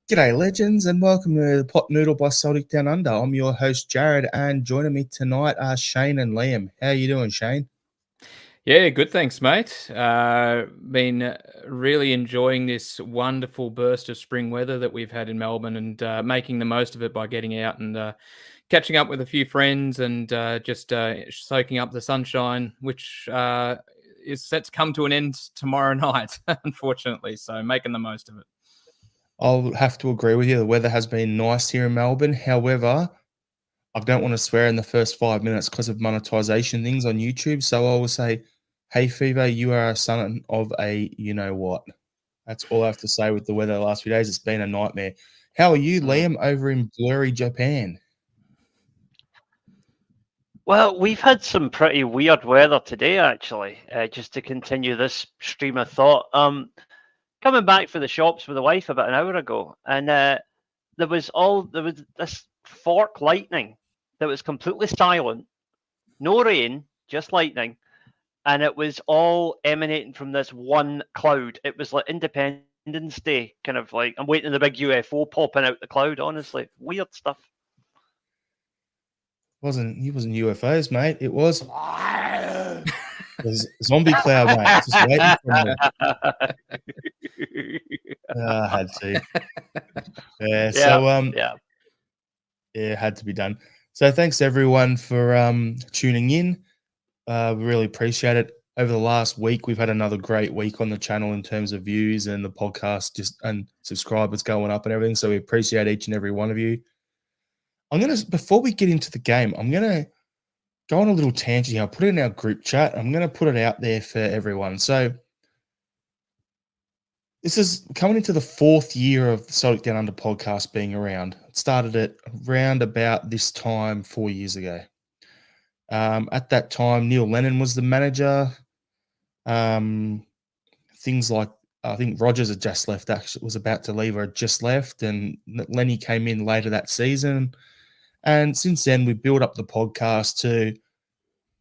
G'day, legends, and welcome to the Pot Noodle by Celtic Down Under. I'm your host, Jared, and joining me tonight are Shane and Liam. How you doing, Shane? Yeah, good. Thanks, mate. Been really enjoying this wonderful burst of spring weather that we've had in Melbourne, and making the most of it by getting out and catching up with a few friends and just soaking up the sunshine, which is set to come to an end tomorrow night, unfortunately. So making the most of it. I'll have to agree with you. The weather has been nice here in Melbourne. However, I don't want to swear in the first 5 minutes because of monetization things on YouTube. So I will say, hey, Fever, you are a son of a you-know-what. That's all I have to say with the weather the last few days. It's been a nightmare. How are you, Liam, over in blurry Japan? Well, we've had some pretty weird weather today, actually. Just to continue this stream of thought, coming back for the shops with the wife about an hour ago, and there was this fork lightning that was completely silent, no rain, just lightning, and it was all emanating from this one cloud. It was like Independence Day, kind of like I'm waiting for the big UFO popping out the cloud. Honestly, weird stuff. It wasn't UFOs, mate. It was zombie cloud, mate. I was just waiting for it. I had to. Yeah. So yeah, it had to be done. So thanks everyone for tuning in. We really appreciate it. Over the last week, we've had another great week on the channel in terms of views and the podcast and subscribers going up and everything. So we appreciate each and every one of you. Before we get into the game, I'm gonna go on a little tangent here. I'll put it in our group chat. I'm gonna put it out there for everyone. So this is coming into the 4th year of the Celtic Down Under podcast being around. It started at around about this time 4 years ago. At that time, Neil Lennon was the manager. Things like I think Rogers had just left, actually was about to leave or had just left, and Lenny came in later that season. And since then, we built up the podcast to,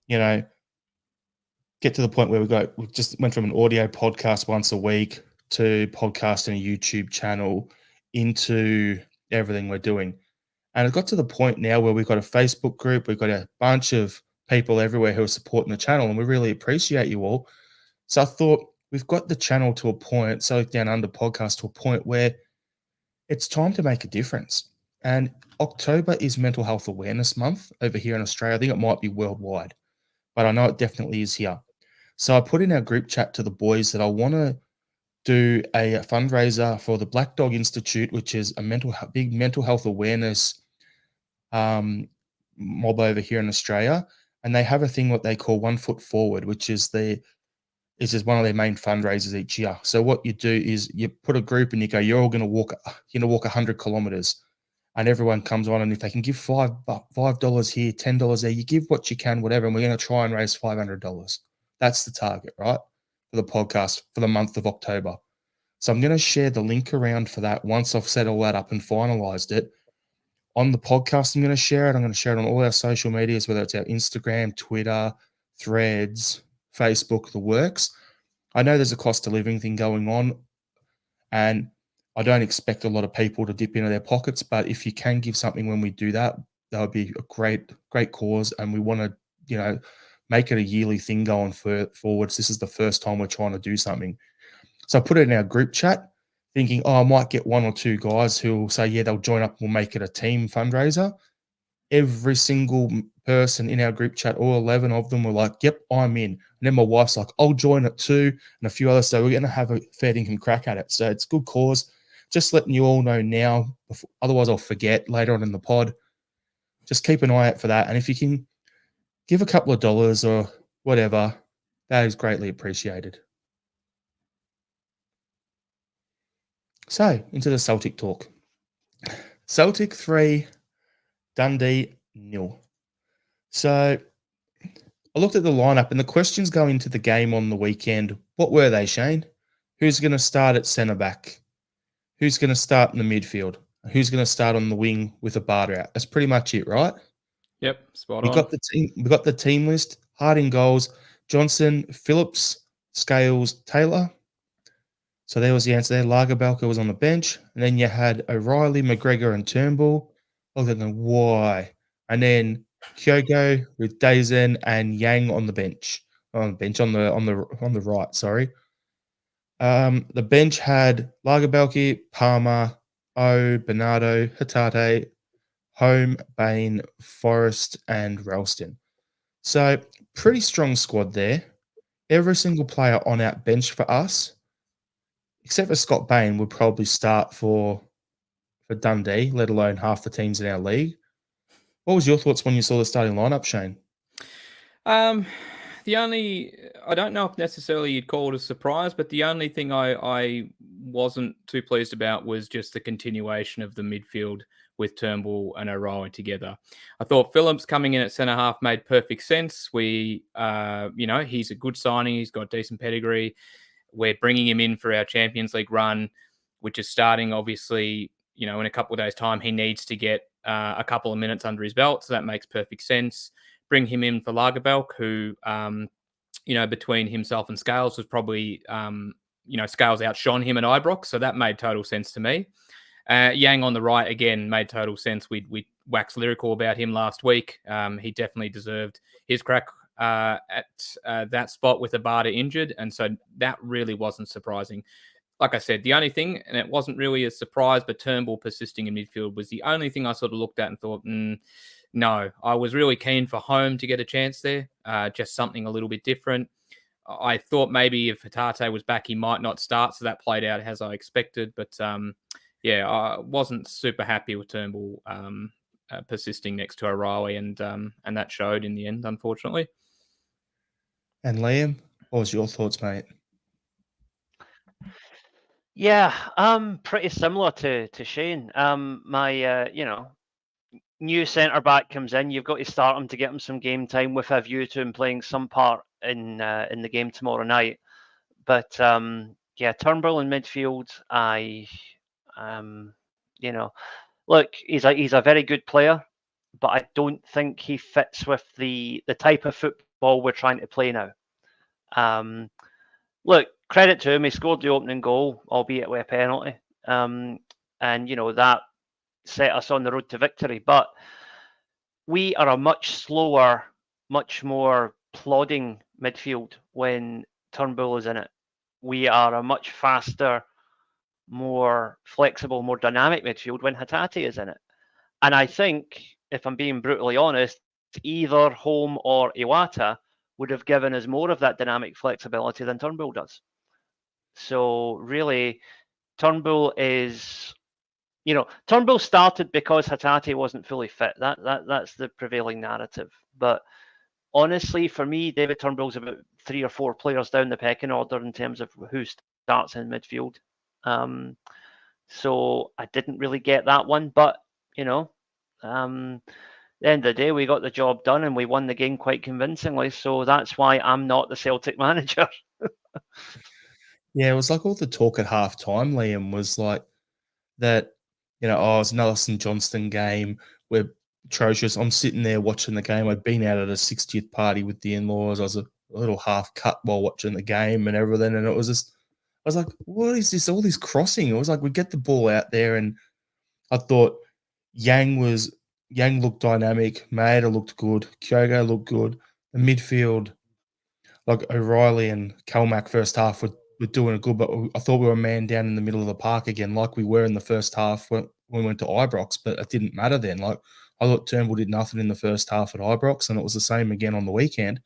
get to the point where we just went from an audio podcast once a week to podcast and a YouTube channel into everything we're doing. And it got to the point now where we've got a Facebook group, we've got a bunch of people everywhere who are supporting the channel, and we really appreciate you all. So I thought we've got the channel to a point, Celtic Down Under podcast to a point where it's time to make a difference. And October is Mental Health Awareness Month over here in Australia. I think it might be worldwide, but I know it definitely is here. So I put in our group chat to the boys that I want to do a fundraiser for the Black Dog Institute, which is a big mental health awareness mob over here in Australia. And they have a thing what they call 1 Foot Forward, which is just one of their main fundraisers each year. So what you do is you put a group and you go, you're all going to walk 100 kilometers, and everyone comes on, and if they can give $5 here, $10 there, you give what you can, whatever, and we're going to try and raise $500. That's the target, right, for the podcast for the month of October. So I'm going to share the link around for that once I've set all that up and finalized it. On the podcast, I'm going to share it. I'm going to share it on all our social medias, whether it's our Instagram, Twitter, Threads, Facebook, the works. I know there's a cost of living thing going on, and I don't expect a lot of people to dip into their pockets, but if you can give something when we do that, that would be a great cause, and we want to, make it a yearly thing going forwards. This is the first time we're trying to do something. So I put it in our group chat thinking, I might get 1 or 2 guys who will say, yeah, they'll join up. We'll make it a team fundraiser. Every single person in our group chat, all 11 of them were like, yep, I'm in. And then my wife's like, I'll join it too. And a few others. So we're going to have a fair dinkum crack at it. So it's a good cause. Just letting you all know now, otherwise I'll forget later on in the pod. Just keep an eye out for that. And if you can give a couple of dollars or whatever, that is greatly appreciated. So, into the Celtic talk. Celtic 3, Dundee 0. So, I looked at the lineup, and the questions going into the game on the weekend, what were they, Shane? Who's going to start at centre back? Who's going to start in the midfield? Who's going to start on the wing with a Barter out? That's pretty much it, right? Yep, spot on. We got the team list. Harding goals, Johnson, Phillips, Scales, Taylor. So there was the answer there. Lagerbalker was on the bench. And then you had O'Reilly, McGregor, and Turnbull. I was thinking, why? And then Kyogo with Dazen and Yang on the bench. On the right, sorry. The bench had Lagerbalke, Palmer, Bernardo, Hatate, Home, Bain, Forrest, and Ralston. So pretty strong squad there. Every single player on our bench for us, except for Scott Bain, would probably start for Dundee, let alone half the teams in our league. What was your thoughts when you saw the starting lineup, Shane? The only, I don't know if necessarily you'd call it a surprise, but the only thing I wasn't too pleased about was just the continuation of the midfield with Turnbull and O'Reilly together. I thought Phillips coming in at centre half made perfect sense. He's a good signing. He's got decent pedigree. We're bringing him in for our Champions League run, which is starting obviously, in a couple of days' time. He needs to get a couple of minutes under his belt, so that makes perfect sense. Bring him in for Lagerbalk, who, between himself and Scales was probably, Scales outshone him at Ibrox, so that made total sense to me. Yang on the right, again, made total sense. We waxed lyrical about him last week. He definitely deserved his crack at that spot with Abada injured, and so that really wasn't surprising. Like I said, the only thing, and it wasn't really a surprise, but Turnbull persisting in midfield was the only thing I sort of looked at and thought, no. I was really keen for Home to get a chance there, just something a little bit different. I thought maybe if Hatate was back, he might not start, so that played out as I expected. But I wasn't super happy with Turnbull persisting next to O'Reilly, and that showed in the end, unfortunately. And Liam, what was your thoughts, mate? Yeah, pretty similar to Shane. My new centre back comes in. You've got to start him to get him some game time with a view to him playing some part in the game tomorrow night. But Turnbull in midfield. Look, he's a very good player, but I don't think he fits with the type of football we're trying to play now. Look, credit to him, he scored the opening goal, albeit with a penalty. And that set us on the road to victory. But we are a much slower, much more plodding midfield when Turnbull is in it. We are a much faster, more flexible, more dynamic midfield when Hatate is in it. And I think, if I'm being brutally honest, either Home or Iwata would have given us more of that dynamic flexibility than Turnbull does. So really, Turnbull is, Turnbull started because Hatate wasn't fully fit. That's the prevailing narrative. But honestly, for me, David Turnbull's about 3 or 4 players down the pecking order in terms of who starts in midfield. So I didn't really get that one. But, the end of the day, we got the job done and we won the game quite convincingly. So that's why I'm not the Celtic manager. Yeah, it was like all the talk at halftime, Liam, was like that, it's another St Johnston game. We're atrocious. I'm sitting there watching the game. I'd been out at a 60th party with the in-laws. I was a little half cut while watching the game and everything. And it was just, I was like, what is this? All this crossing. It was like we get the ball out there, and I thought Yang looked dynamic. Maeda looked good. Kyogo looked good. The midfield, like O'Reilly and Kalmack first half were doing it good, but I thought we were a man down in the middle of the park again, like we were in the first half when we went to Ibrox, but it didn't matter then. Like, I thought Turnbull did nothing in the first half at Ibrox, and it was the same again on the weekend.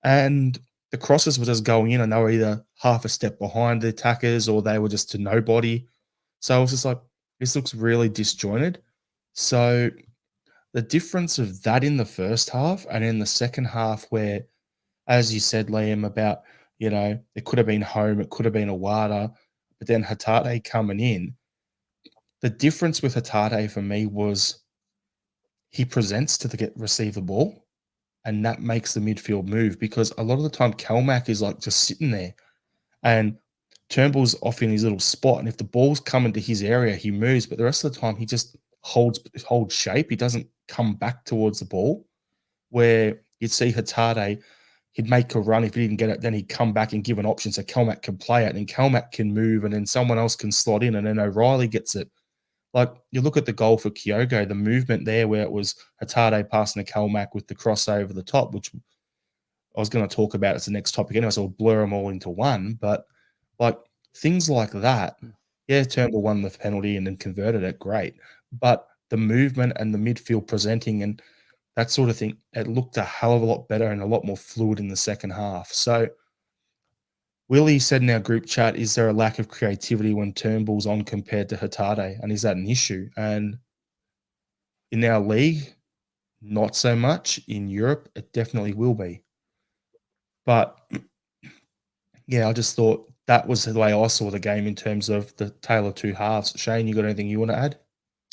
And the crosses were just going in, and they were either half a step behind the attackers or they were just to nobody. So I was just like, this looks really disjointed. So the difference of that in the first half and in the second half, where, as you said, Liam, about, it could have been Home, it could have been Iwata, but then Hatate coming in. The difference with Hatate for me was he presents to receive the ball, and that makes the midfield move, because a lot of the time Kalmack is like just sitting there and Turnbull's off in his little spot, and if the ball's coming to his area, he moves, but the rest of the time he just holds shape. He doesn't come back towards the ball, where you'd see Hatate, he'd make a run. If he didn't get it, then he'd come back and give an option so Kelmack can play it, and Kelmack can move, and then someone else can slot in, and then O'Reilly gets it. Like, you look at the goal for Kyogo, the movement there where it was Hatade passing to Kelmack with the cross over the top, which I was going to talk about as the next topic anyway, so I'll blur them all into one. But, like, things like that, yeah, Turnbull won the penalty and then converted it, great. But the movement and the midfield presenting and that sort of thing, it looked a hell of a lot better and a lot more fluid in the second half. So Willie said in our group chat, is there a lack of creativity when Turnbull's on compared to Hatade? And is that an issue? And in our league, not so much. In Europe, it definitely will be. But yeah, I just thought that was the way I saw the game in terms of the tale of two halves. Shane, you got anything you want to add?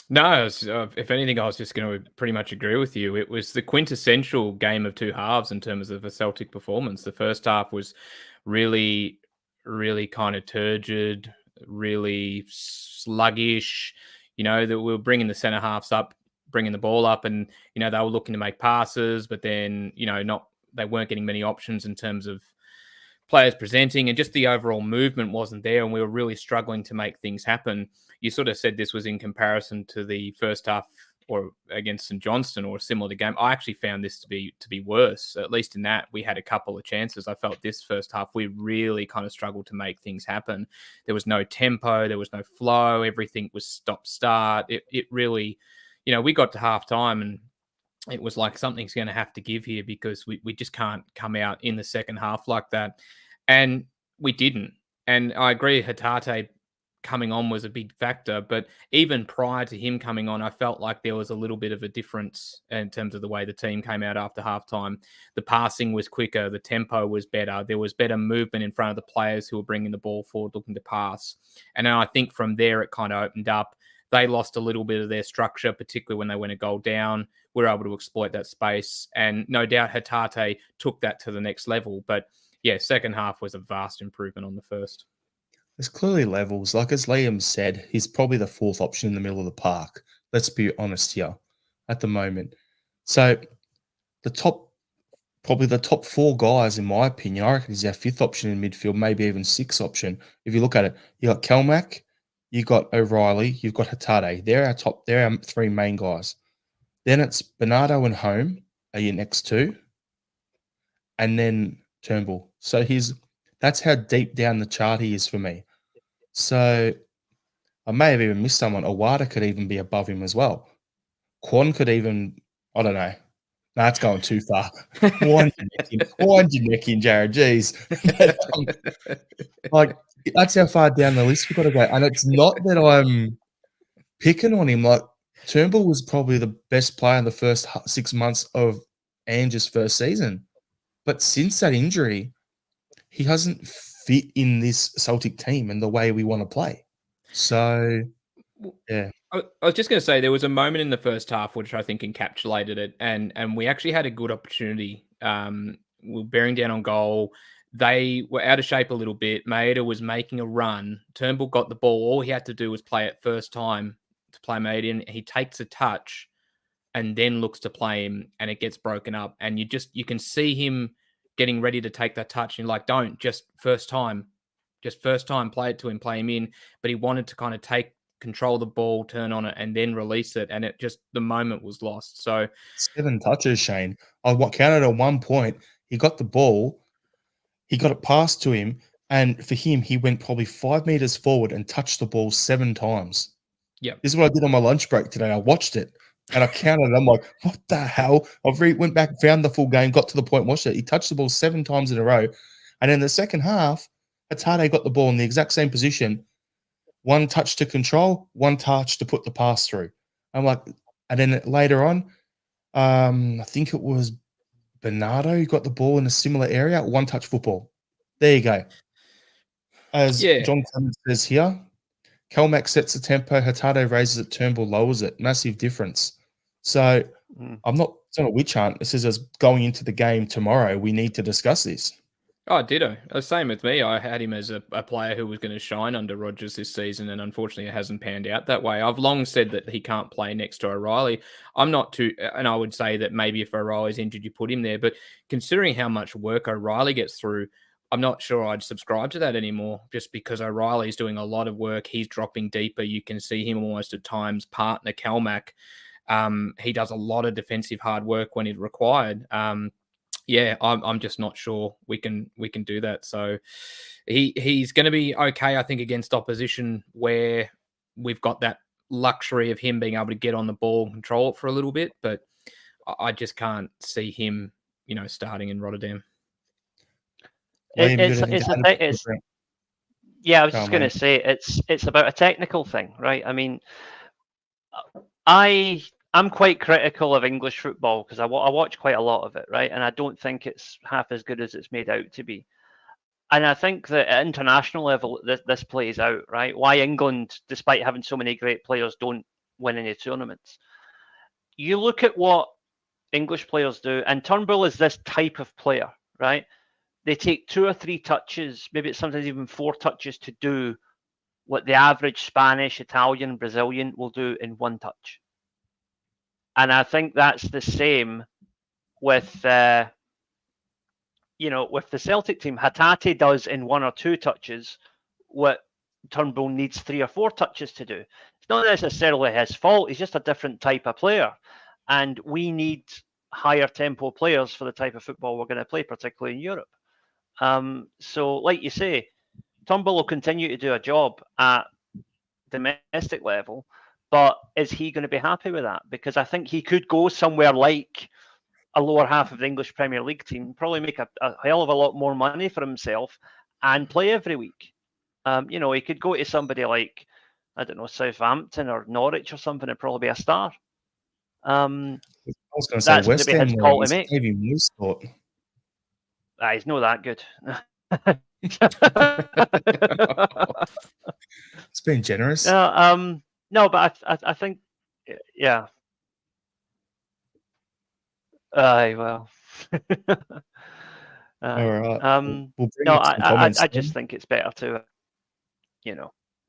No, if anything, I was just going to pretty much agree with you. It was the quintessential game of two halves in terms of a Celtic performance. The first half was really, really kind of turgid, really sluggish. That we were bringing the centre halves up, bringing the ball up, and they were looking to make passes, but then they weren't getting many options in terms of players presenting, and just the overall movement wasn't there, and we were really struggling to make things happen. You sort of said this was in comparison to the first half or against St Johnstone or a similar game. I actually found this to be worse. At least in that we had a couple of chances. I felt this first half we really kind of struggled to make things happen. There was no tempo, there was no flow. Everything was stop-start. It really, we got to half time and it was like something's going to have to give here because we just can't come out in the second half like that. And we didn't. And I agree, Hatate coming on was a big factor. But even prior to him coming on, I felt like there was a little bit of a difference in terms of the way the team came out after halftime. The passing was quicker. The tempo was better. There was better movement in front of the players who were bringing the ball forward, looking to pass. And then I think from there, it kind of opened up. They lost a little bit of their structure, particularly when they went a goal down. We were able to exploit that space. And no doubt Hatate took that to the next level. But yeah, second half was a vast improvement on the first. There's clearly levels. Like as Liam said, he's probably the fourth option in the middle of the park. Let's be honest here at the moment. So probably the top four guys, in my opinion, I reckon he's our fifth option in midfield, maybe even sixth option. If you look at it, you got Kelmack, you got O'Reilly, you've got Hatate. They're our three main guys. Then it's Bernardo and Home are your next two. And then Turnbull. So that's how deep down the chart he is for me. So I may have even missed someone. Owada could even be above him as well. Quan could even, I don't know. No, that's going too far. Wind your neck in, Jared. Jeez. Like, that's how far down the list we've got to go. And it's not that I'm picking on him. Like, Turnbull was probably the best player in the first 6 months of Ange's first season. But since that injury, he hasn't fit in this Celtic team and the way we want to play. So, yeah. I was just going to say there was a moment in the first half which I think encapsulated it, and we actually had a good opportunity. We were bearing down on goal. They were out of shape a little bit. Maeda was making a run. Turnbull got the ball. All he had to do was play it first time to play Maeda in. He takes a touch and then looks to play him, and it gets broken up. And you can see him getting ready to take that touch. And you're like, don't, just first time, play it to him, play him in. But he wanted to kind of control the ball, turn on it, and then release it. And the moment was lost. So 7 touches, Shane. I counted at one point. He got the ball. He got it passed to him. And for him, he went probably 5 meters forward and touched the ball 7 times. Yeah. This is what I did on my lunch break today. I watched it. And I counted it. I'm like, what the hell? Went back, found the full game, got to the point, watched it. He touched the ball 7 times in a row. And in the second half, Hatate got the ball in the exact same position. 1 touch to control, 1 touch to put the pass through. I'm like, and then later on, I think it was Bernardo who got the ball in a similar area, 1 touch football. There you go. As John Clemens says here, Kelmack sets the tempo, Hatate raises it, Turnbull lowers it. Massive difference. So it's not a witch hunt. This is us going into the game tomorrow. We need to discuss this. Oh, ditto. Same with me. I had him as a player who was going to shine under Rodgers this season, and unfortunately, it hasn't panned out that way. I've long said that he can't play next to O'Reilly. I'm not too, and I would say that maybe if O'Reilly's injured, you put him there. But considering how much work O'Reilly gets through, I'm not sure I'd subscribe to that anymore. Just because O'Reilly's doing a lot of work, he's dropping deeper. You can see him almost at times partner Calmac. He does a lot of defensive hard work when it's required. Yeah, I'm just not sure we can do that. So he's going to be okay, I think, against opposition where we've got that luxury of him being able to get on the ball and control it for a little bit. But I just can't see him, starting in Rotterdam. Liam, you It's got anything it's to a add? th- it's yeah. I was Go just on, going to mate. say it's about a technical thing, right? I mean, I'm quite critical of English football because I watch quite a lot of it, right? And I don't think it's half as good as it's made out to be. And I think that at international level, this plays out, right? Why England, despite having so many great players, don't win any tournaments. You look at what English players do, and Turnbull is this type of player, right? They take 2 or 3 touches, maybe it's sometimes even 4 touches to do what the average Spanish, Italian, Brazilian will do in 1 touch. And I think that's the same with with the Celtic team. Hatate does in 1 or 2 touches what Turnbull needs 3 or 4 touches to do. It's not necessarily his fault. He's just a different type of player, and we need higher tempo players for the type of football we're going to play, particularly in Europe. So, like you say, Turnbull will continue to do a job at domestic level, but is he going to be happy with that? Because I think he could go somewhere like a lower half of the English Premier League team, probably make a hell of a lot more money for himself and play every week. He could go to somebody like, I don't know, Southampton or Norwich or something and probably be a star. I was going to say That's going to West be Ham, his Liam. call to Is make. Stevie Moose thought? He's not that good. It's been generous. No, but I think, yeah. Well. All right. We'll bring No, up some comments. I just think it's better to,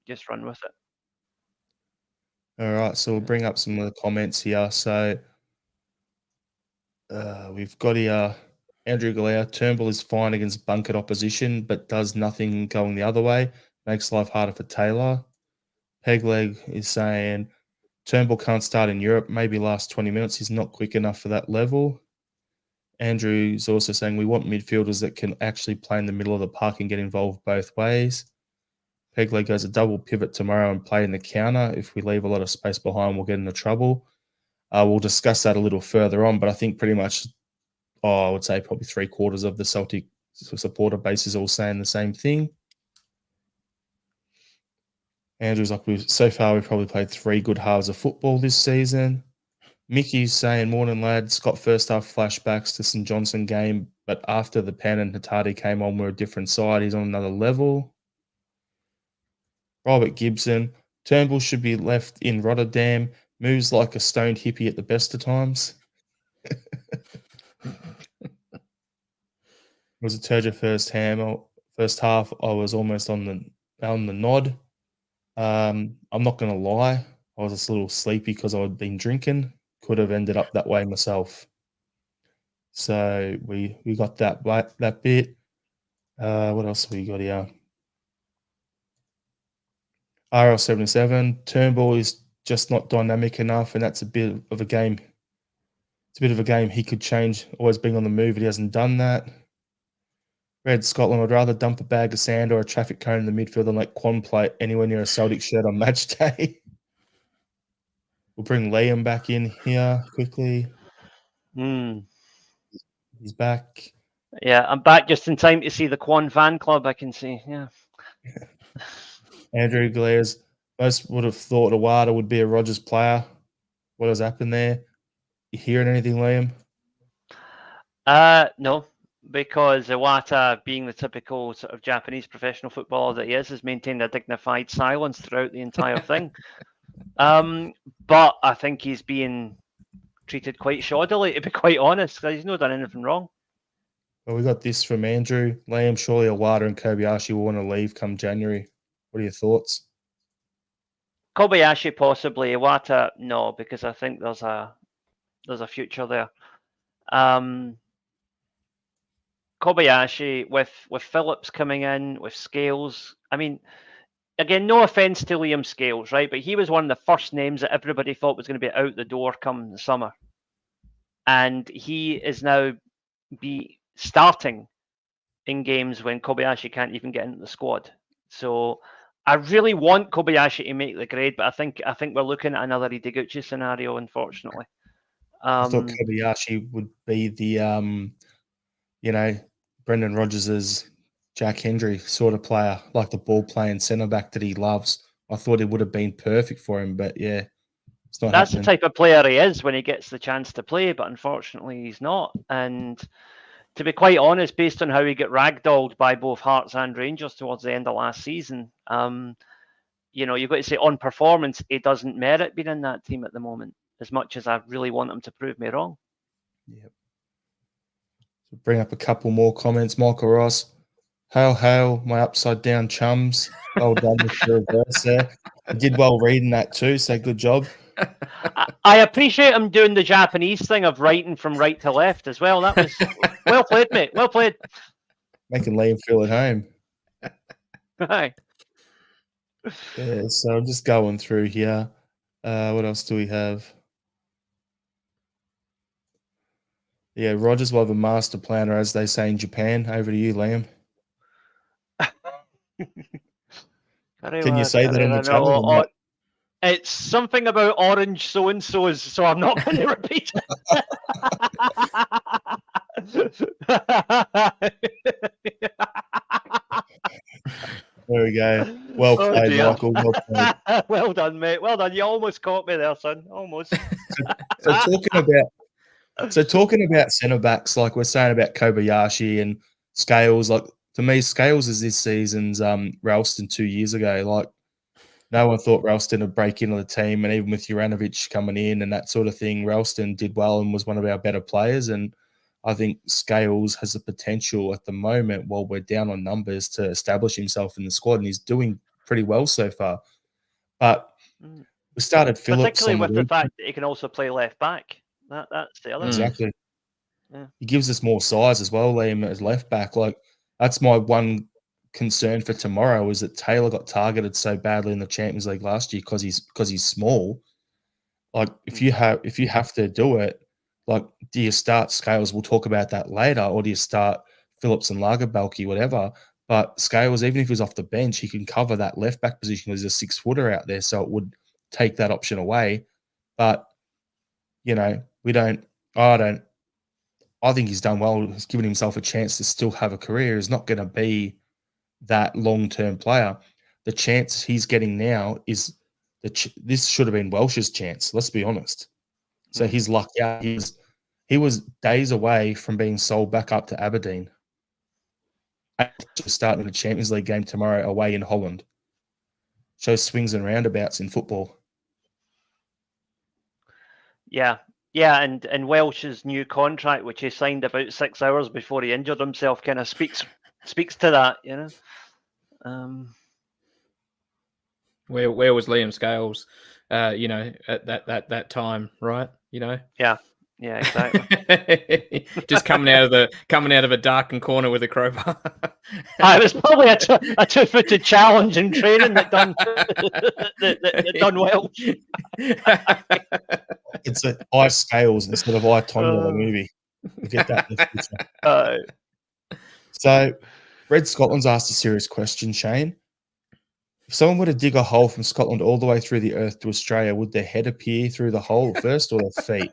just run with it. All right. So we'll bring up some of the comments here. So we've got here Andrew Galea. Turnbull is fine against bunkered opposition, but does nothing going the other way. Makes life harder for Taylor. Pegleg is saying Turnbull can't start in Europe. Maybe last 20 minutes. He's not quick enough for that level. Andrew is also saying we want midfielders that can actually play in the middle of the park and get involved both ways. Pegleg goes a double pivot tomorrow and play in the counter. If we leave a lot of space behind, we'll get into trouble. We'll discuss that a little further on, but I think pretty much, I would say probably 3/4 of the Celtic supporter base is all saying the same thing. Andrew's like, so far we've probably played 3 good halves of football this season. Mickey's saying, morning lads, got first half flashbacks to St Johnson game, but after the pen and Hatate came on, we're a different side. He's on another level. Robert Gibson, Turnbull should be left in Rotterdam, moves like a stoned hippie at the best of times. It was a Turgid first half. I was almost on the nod. I'm not going to lie. I was just a little sleepy because I'd been drinking. Could have ended up that way myself. So we got that bit. What else have we got here? RL77, Turnbull is just not dynamic enough, and that's a bit of a game. It's a bit of a game he could change, always being on the move, but he hasn't done that. Red Scotland, I'd rather dump a bag of sand or a traffic cone in the midfield than let Quan play anywhere near a Celtic shirt on match day. We'll bring Liam back in here quickly. He's back. Yeah, I'm back just in time to see the Quan fan club, I can see. Yeah. Andrew Glares, most would have thought Awada would be a Rodgers player. What has happened there? You hearing anything, Liam? No, because Iwata, being the typical sort of Japanese professional footballer that he is, has maintained a dignified silence throughout the entire thing. But I think he's being treated quite shoddily, to be quite honest, because he's not done anything wrong. Well, we got this from Andrew. Liam, surely Iwata and Kobayashi will want to leave come January. What are your thoughts? Kobayashi possibly, Iwata no, because I think there's a future there. Kobayashi with Phillips coming in, with Scales. I mean, again, no offense to Liam Scales, right? But he was one of the first names that everybody thought was going to be out the door come the summer. And he is now starting in games when Kobayashi can't even get into the squad. So I really want Kobayashi to make the grade, but I think we're looking at another Ideguchi scenario, unfortunately. I thought Kobayashi would be the Brendan Rodgers's Jack Hendry sort of player, like the ball playing centre back that he loves. I thought it would have been perfect for him, but yeah, it's not That's happening. the type of player he is when he gets the chance to play, but unfortunately he's not. And to be quite honest, based on how he got ragdolled by both Hearts and Rangers towards the end of last season, you've got to say on performance, he doesn't merit being in that team at the moment, as much as I really want him to prove me wrong. Yep. So bring up a couple more comments. Michael Ross, hail, my upside down chums. Well done with the reverse there. You did well reading that too, so good job. I appreciate him doing the Japanese thing of writing from right to left as well. That was well played, mate. Well played. Making Liam feel at home. Right. Yeah, so I'm just going through here. What else do we have? Yeah, Rogers will have a master planner, as they say in Japan. Over to you, Liam. Can you say that in the channel? No, it's something about orange so-and-so's, so I'm not going to repeat it. There we go. Well played, Michael. Well played. Well done, mate. Well done. You almost caught me there, son. Almost. So talking about centre backs, like we're saying about Kobayashi and Scales, like to me, Scales is this season's Ralston 2 years ago. Like no one thought Ralston would break into the team, and even with Juranovic coming in and that sort of thing, Ralston did well and was one of our better players. And I think Scales has the potential at the moment, while we're down on numbers, to establish himself in the squad, and he's doing pretty well so far. But we started Phillips, particularly with the fact that he can also play left back. That's the other exactly. Yeah. He gives us more size as well, Liam, as left back. Like that's my one concern for tomorrow, is that Taylor got targeted so badly in the Champions League last year because he's small. Like if you have to do it, like do you start Scales? We'll talk about that later, or do you start Phillips and Lagerbalke, whatever? But Scales, even if he's off the bench, he can cover that left back position. There's a 6-footer out there, so it would take that option away. But I think he's done well. He's given himself a chance to still have a career. He's not going to be that long-term player. The chance he's getting now is this should have been Welsh's chance. Let's be honest. So he's lucky out. He was days away from being sold back up to Aberdeen. Starting the Champions League game tomorrow away in Holland. Shows swings and roundabouts in football. Yeah, and Welsh's new contract, which he signed about 6 hours before he injured himself, kind of speaks to that, Where was Liam Scales, at that time, right? Yeah, exactly. Just coming out of a darkened corner with a crowbar. It was probably a 2-footed challenge in training that done well. It's I Scales instead of I Tonya the movie. We'll get that in the future. So, Red Scotland's asked a serious question, Shane. If someone were to dig a hole from Scotland all the way through the earth to Australia, would their head appear through the hole first or their feet?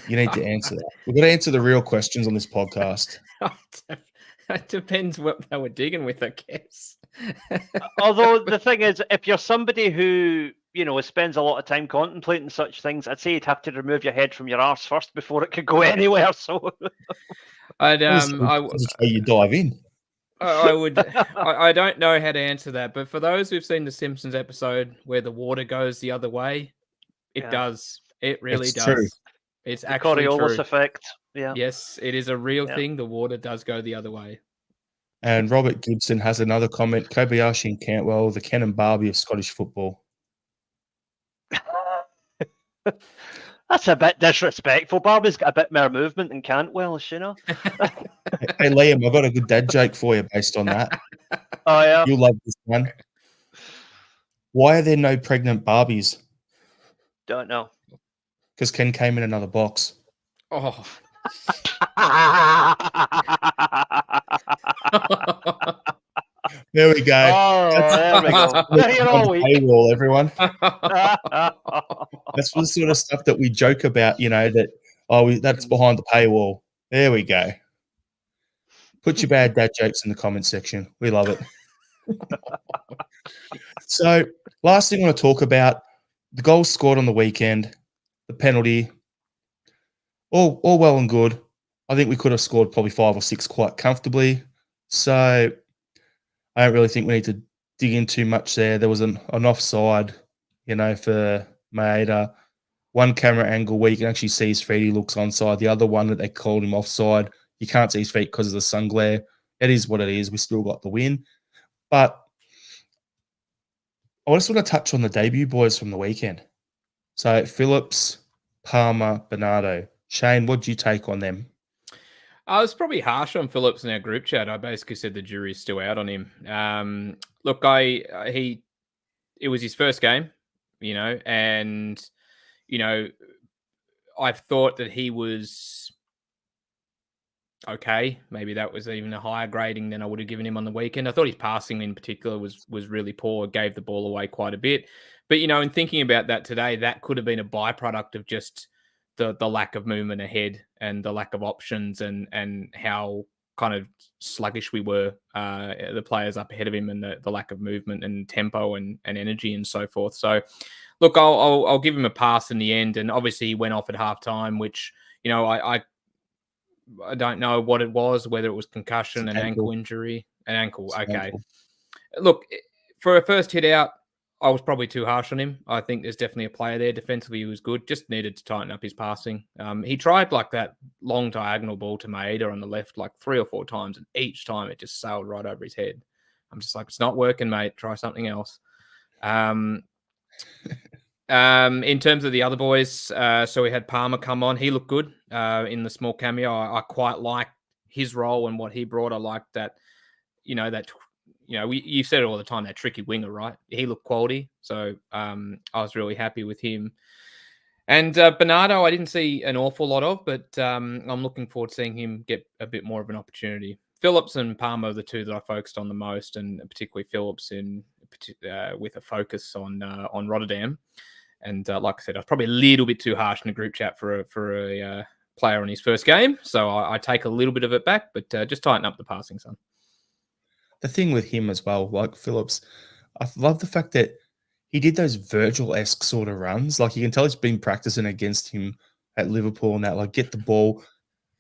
You need to answer that. We've got to answer the real questions on this podcast. It depends what they were digging with, I guess. Although the thing is, if you're somebody who spends a lot of time contemplating such things, I'd say you'd have to remove your head from your arse first before it could go anywhere. So, you dive in. I would. I don't know how to answer that, but for those who've seen the Simpsons episode where the water goes the other way, it does. It really does. True. It's The actually Coriolis true. effect. Yeah. Yes, it is a real Yeah. thing. The water does go the other way. And Robert Gibson has another comment. Kobayashi and Cantwell, the Ken and Barbie of Scottish football. That's a bit disrespectful. Barbie's got a bit more movement than Cantwell, you know. Hey, Liam, I've got a good dad joke for you based on that. Oh yeah. You'll love this one. Why are there no pregnant Barbies? Don't know. Because Ken came in another box. Oh. There we go. Oh, there we go. You're all weak. Paywall, everyone. That's the sort of stuff that we joke about, that's behind the paywall. There we go. Put your bad dad jokes in the comment section. We love it. So, last thing I want to talk about, the goals scored on the weekend, the penalty, all well and good. I think we could have scored probably 5 or 6 quite comfortably. So, I don't really think we need to dig in too much there. There was an offside, for Maeda. One camera angle where you can actually see his feet, he looks onside. The other one that they called him offside, you can't see his feet because of the sun glare. It is what it is. We still got the win. But I just want to touch on the debut boys from the weekend. So Phillips, Palmer, Bernardo. Shane, what do you take on them? I was probably harsh on Phillips in our group chat. I basically said the jury's still out on him. Look, it was his first game, and I thought that he was okay. Maybe that was even a higher grading than I would have given him on the weekend. I thought his passing in particular was really poor, gave the ball away quite a bit. But, in thinking about that today, that could have been a byproduct of just the lack of movement ahead and the lack of options and how kind of sluggish we were, the players up ahead of him, and the lack of movement and tempo and energy and so forth. So, look, I'll give him a pass in the end. And obviously he went off at halftime, which, I don't know what it was, whether it was concussion, an ankle injury, an ankle. Okay. Ankle. Look, for a first hit out, I was probably too harsh on him. I think there's definitely a player there. Defensively, he was good. Just needed to tighten up his passing. He tried like that long diagonal ball to Maeda on the left like 3 or 4 times, and each time it just sailed right over his head. I'm just like, it's not working, mate. Try something else. In terms of the other boys, so we had Palmer come on. He looked good in the small cameo. I quite liked his role and what he brought. I liked that, you said it all the time, that tricky winger, right? He looked quality. So I was really happy with him. And Bernardo, I didn't see an awful lot of, but I'm looking forward to seeing him get a bit more of an opportunity. Phillips and Palmer are the two that I focused on the most, and particularly Phillips with a focus on Rotterdam. And like I said, I was probably a little bit too harsh in the group chat for a player on his first game. So I take a little bit of it back, but just tighten up the passing, son. The thing with him as well, like Phillips, I love the fact that he did those Virgil-esque sort of runs. Like you can tell he's been practicing against him at Liverpool and that, like get the ball.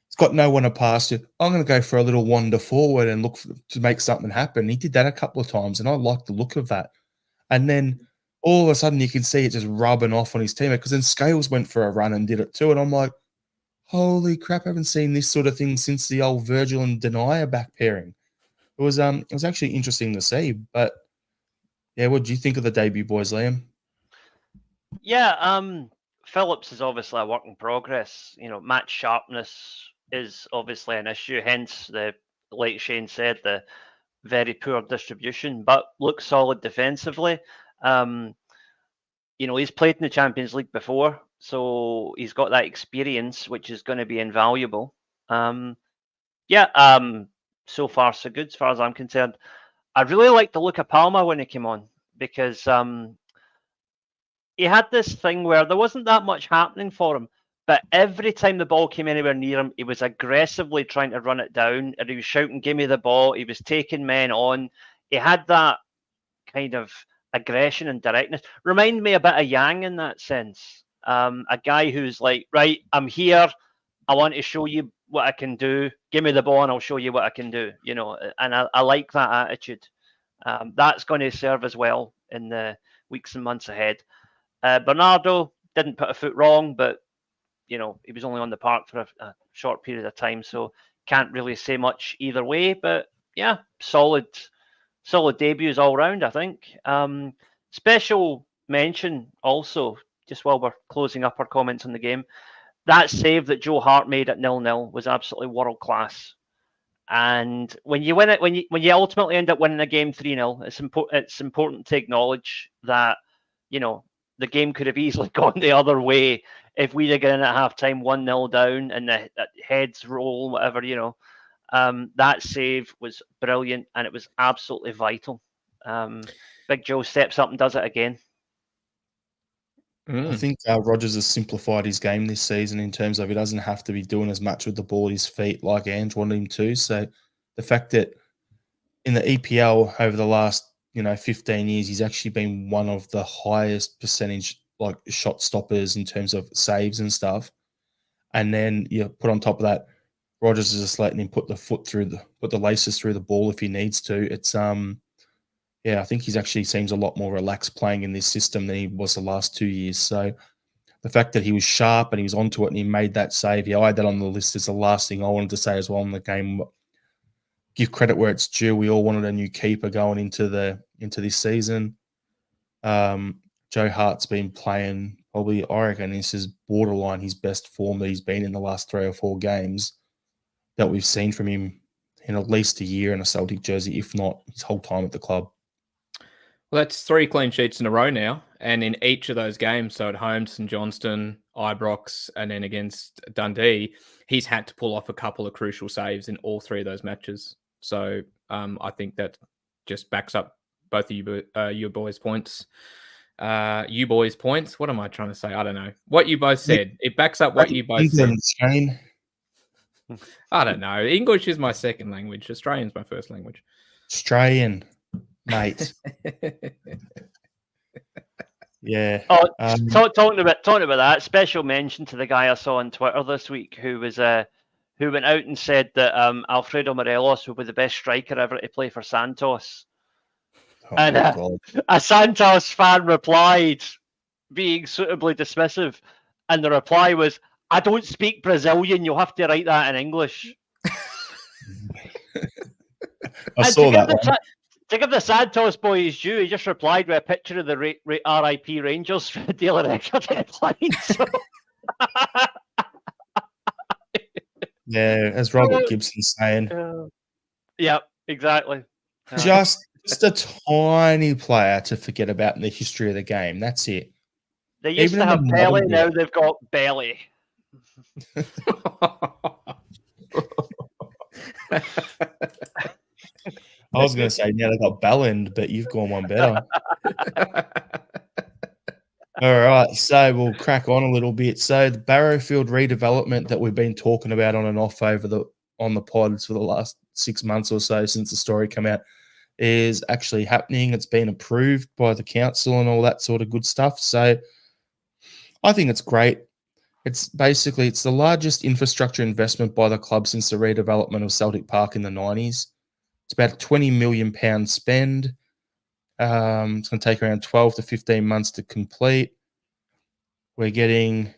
It's got no one to pass to. I'm going to go for a little wander forward and look to make something happen. He did that a couple of times, and I like the look of that. And then all of a sudden you can see it just rubbing off on his teammate, because then Scales went for a run and did it too. And I'm like, holy crap, I haven't seen this sort of thing since the old Virgil and Denier back pairing. It was actually interesting to see. But yeah, what do you think of the debut boys, Liam? Yeah, Phillips is obviously a work in progress. Match sharpness is obviously an issue, hence like Shane said, the very poor distribution, but looks solid defensively. He's played in the Champions League before, so he's got that experience, which is going to be invaluable. So far so good as far as I'm concerned. I really like the look of Palmer when he came on, because he had this thing where there wasn't that much happening for him, but every time the ball came anywhere near him, he was aggressively trying to run it down, and he was shouting, "Give me the ball." He was taking men on. He had that kind of aggression and directness. Remind me a bit of Yang in that sense. A guy who's like, right, I'm here. I want to show you what I can do. Give me the ball and I'll show you what I can do. And I like that attitude. That's going to serve as well in the weeks and months ahead. Bernardo didn't put a foot wrong, but he was only on the park for a short period of time, so can't really say much either way. But yeah, solid debuts all round, I think. Special mention also, just while we're closing up our comments on the game, that save that Joe Hart made at 0-0 was absolutely world class. And when you win it, when you ultimately end up winning a game 3-0, it's important to acknowledge that the game could have easily gone the other way if we'd have gone at halftime 1-0 down and the heads roll, whatever. That save was brilliant and it was absolutely vital. Big Joe steps up and does it again. I think Rodgers has simplified his game this season in terms of he doesn't have to be doing as much with the ball at his feet like Ange wanted him to. So the fact that in the EPL over the last 15 years, he's actually been one of the highest percentage like shot stoppers in terms of saves and stuff. And then you put on top of that, Rodgers is just letting him put the laces through the ball if he needs to. It's I think he's actually seems a lot more relaxed playing in this system than he was the last 2 years. So the fact that he was sharp and he was onto it and he made that save, I had that on the list as the last thing I wanted to say as well in the game. Give credit where it's due. We all wanted a new keeper going into this season. Joe Hart's been playing probably, I reckon, this is borderline his best form that he's been in the last 3 or 4 games that we've seen from him in at least a year in a Celtic jersey, if not his whole time at the club. Well, that's 3 clean sheets in a row now. And in each of those games, so at home, St Johnstone, Ibrox, and then against Dundee, he's had to pull off a couple of crucial saves in all 3 of those matches. So I think that just backs up both of you boys' points. You boys' points? What am I trying to say? I don't know. What you both said. It backs up what you both said. Shane. I don't know. English is my second language. Australian's my first language. Australian, mate. Yeah. Oh, talking about that, special mention to the guy I saw on Twitter this week who went out and said that Alfredo Morelos would be the best striker ever to play for Santos. Oh, and a Santos fan replied, being suitably dismissive, and the reply was, "I don't speak Brazilian. You'll have to write that in English." I saw that. To give the Santos boy his due, he just replied with a picture of the RIP Rangers for the Daily Record headline. So. Yeah, as Robert Gibson's saying. Yeah, exactly. Just a tiny player to forget about in the history of the game. That's it. They used to have Pelé, now they've got Belly. I was going to say, now they've got Bellend, but you've gone one better. All right, so we'll crack on a little bit. So the Barrowfield redevelopment that we've been talking about on and off on the pods for the last 6 months or so since the story came out is actually happening. It's been approved by the council and all that sort of good stuff. So I think it's great. It's the largest infrastructure investment by the club since the redevelopment of Celtic Park in the 90s. It's about a £20 million spend. It's going to take around 12 to 15 months to complete. We're getting,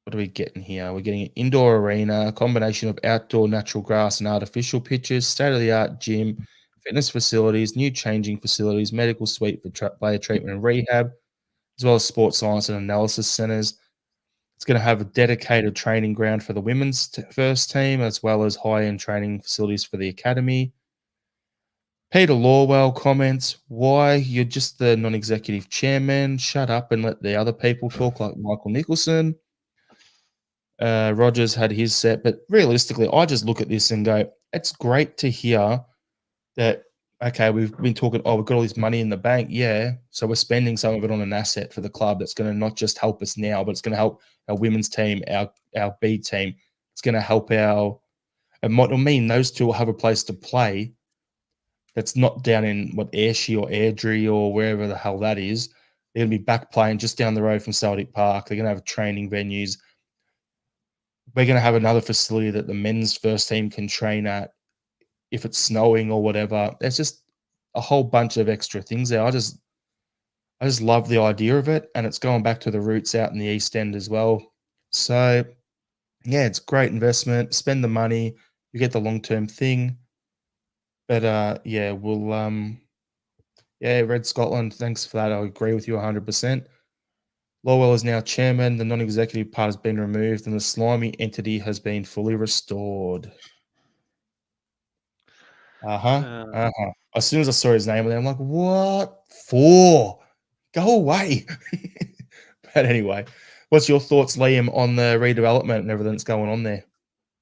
what are we getting here? We're getting an indoor arena, a combination of outdoor natural grass and artificial pitches, state-of-the-art gym, fitness facilities, new changing facilities, medical suite for player treatment and rehab, as well as sports science and analysis centres. It's going to have a dedicated training ground for the women's first team, as well as high-end training facilities for the academy. Peter Lawwell comments, "Why, you're just the non-executive chairman. Shut up and let the other people talk like Michael Nicholson." Rogers had his set, but realistically, I just look at this and go, it's great to hear that, okay, we've been talking, we've got all this money in the bank. Yeah, so we're spending some of it on an asset for the club that's going to not just help us now, but it's going to help our women's team, our B team. It's going to help it might mean those two will have a place to play that's not down in Ayrshire or Airdrie or wherever the hell that is. They're going to be back playing just down the road from Celtic Park. They're going to have training venues. We're going to have another facility that the men's first team can train at if it's snowing or whatever. There's just a whole bunch of extra things there. I just love the idea of it, and it's going back to the roots out in the East End as well. So yeah, it's great investment. Spend the money, you get the long-term thing. But yeah, Red Scotland, thanks for that. I agree with you 100%. Lowell is now chairman. The non-executive part has been removed, and the slimy entity has been fully restored. As soon as I saw his name, I'm like, what for? Go away. But anyway, what's your thoughts, Liam, on the redevelopment and everything that's going on there?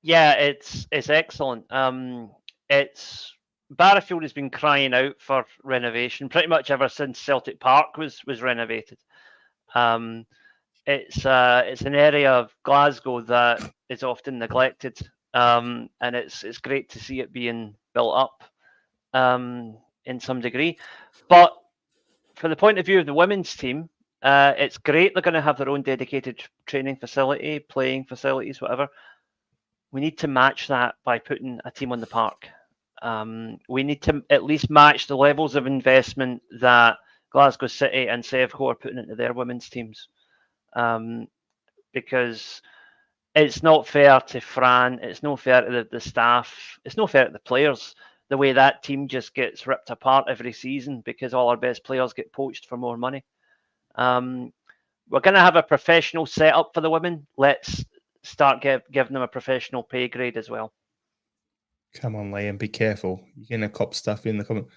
Yeah, it's excellent. It's Barrowfield has been crying out for renovation pretty much ever since Celtic Park was renovated. It's an area of Glasgow that is often neglected, and it's great to see it being built up in some degree. But from the point of view of the women's team, it's great they're going to have their own dedicated training facility, playing facilities, whatever. We need to match that by putting a team on the park. We need to at least match the levels of investment that Glasgow City and Sevco are putting into their women's teams. Because it's not fair to Fran, it's not fair to the staff, it's not fair to the players, the way that team just gets ripped apart every season because all our best players get poached for more money. We're going to have a professional setup for the women. Let's start giving them a professional pay grade as well. Come on, Liam, be careful. You're going to cop stuff in the comment.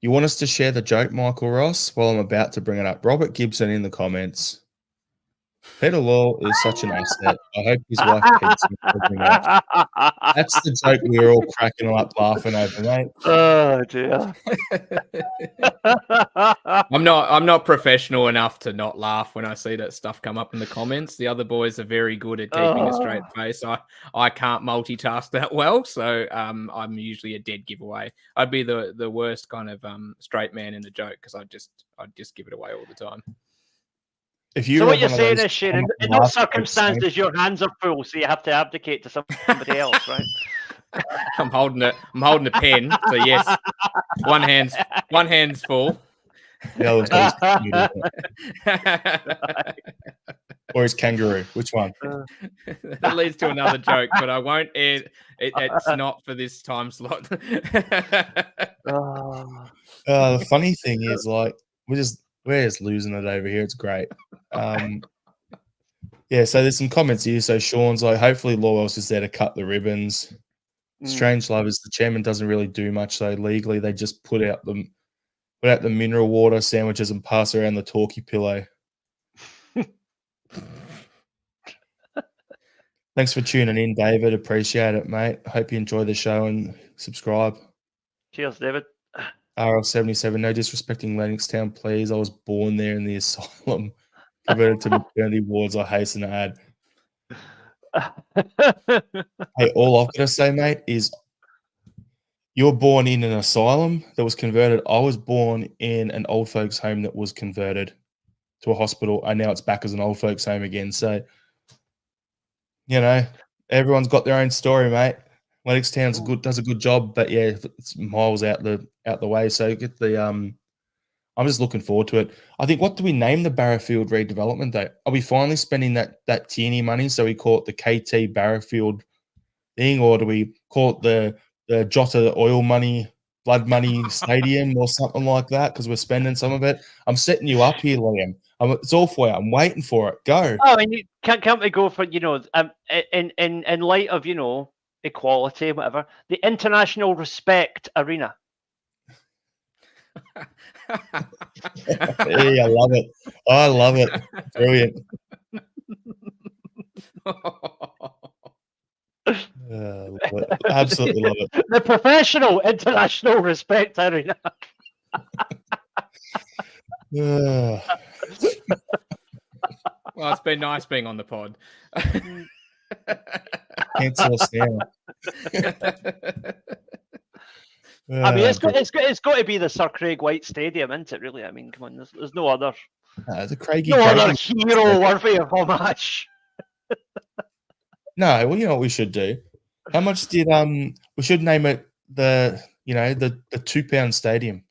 You want us to share the joke, Michael Ross? Well, I'm about to bring it up. Robert Gibson in the comments. Peter Law is such an asset. I hope his wife keeps him. That's the joke we were all cracking up laughing over, mate. Oh dear. I'm not professional enough to not laugh when I see that stuff come up in the comments. The other boys are very good at keeping a straight face. I can't multitask that well, so I'm usually a dead giveaway. I'd be the worst kind of straight man in the joke because I'd just give it away all the time. So what you're saying is, Shane, in those circumstances, your hands are full, so you have to abdicate to somebody else, right? I'm holding a pen, so yes, one hand's full. The other or his kangaroo. Which one? That leads to another joke, but I won't air it. It's not for this time slot. The funny thing is, like, we're just losing it over here. It's great. Yeah, so there's some comments here. So Sean's like, hopefully Lawwell's just there to cut the ribbons. Strange Love is the chairman doesn't really do much. So legally, they just put out the mineral water sandwiches and pass around the talkie pillow. Thanks for tuning in, David. Appreciate it, mate. Hope you enjoy the show and subscribe. Cheers, David. RL77, no disrespecting Lennoxtown, please. I was born there in the asylum. Converted to maternity wards, I hasten to add. Hey, all I've got to say, mate, is you're born in an asylum that was converted. I was born in an old folks home that was converted to a hospital, and now it's back as an old folks home again. So, you know, everyone's got their own story, mate. Lennoxtown's does a good job, but yeah, it's miles out the way. So get the I'm just looking forward to it. I think, what do we name the Barrowfield redevelopment though? Are we finally spending that Tierney money? So we call it the KT Barrowfield thing, or do we call it the Jota oil money, blood money stadium or something like that? Because we're spending some of it. I'm setting you up here, Liam. It's all for you. I'm waiting for it. Go. Oh, and you can't we go for, in light of, equality, whatever, the International Respect Arena. Hey, I love it. I love it. Brilliant. Love it. Absolutely love it. The Professional International Respect Arena. Well, it's been nice being on the pod. Cancel us now. I mean, it's got to be the Sir Craig White Stadium, isn't it? Really, I mean, come on, there's no other. The Craigie. No other hero worthy of homage. No, well, you know what we should do? How much did we should name it the £2 stadium.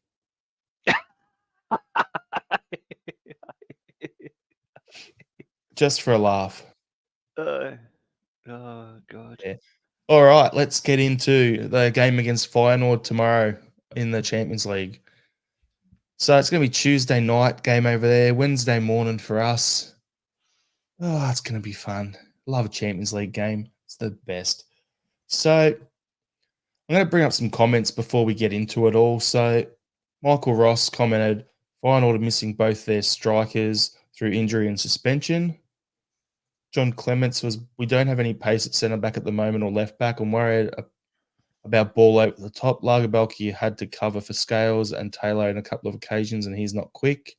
Just for a laugh. All right, let's get into the game against Feyenoord tomorrow in the Champions League. So it's going to be Tuesday night game over there, Wednesday morning for us. Oh, it's going to be fun. Love a Champions League game. It's the best. So I'm going to bring up some comments before we get into it all. So Michael Ross commented, Feyenoord are missing both their strikers through injury and suspension. John Clements was, we don't have any pace at centre back at the moment or left back. I'm worried about ball over the top. Lagerbalke had to cover for Scales and Taylor on a couple of occasions, and he's not quick.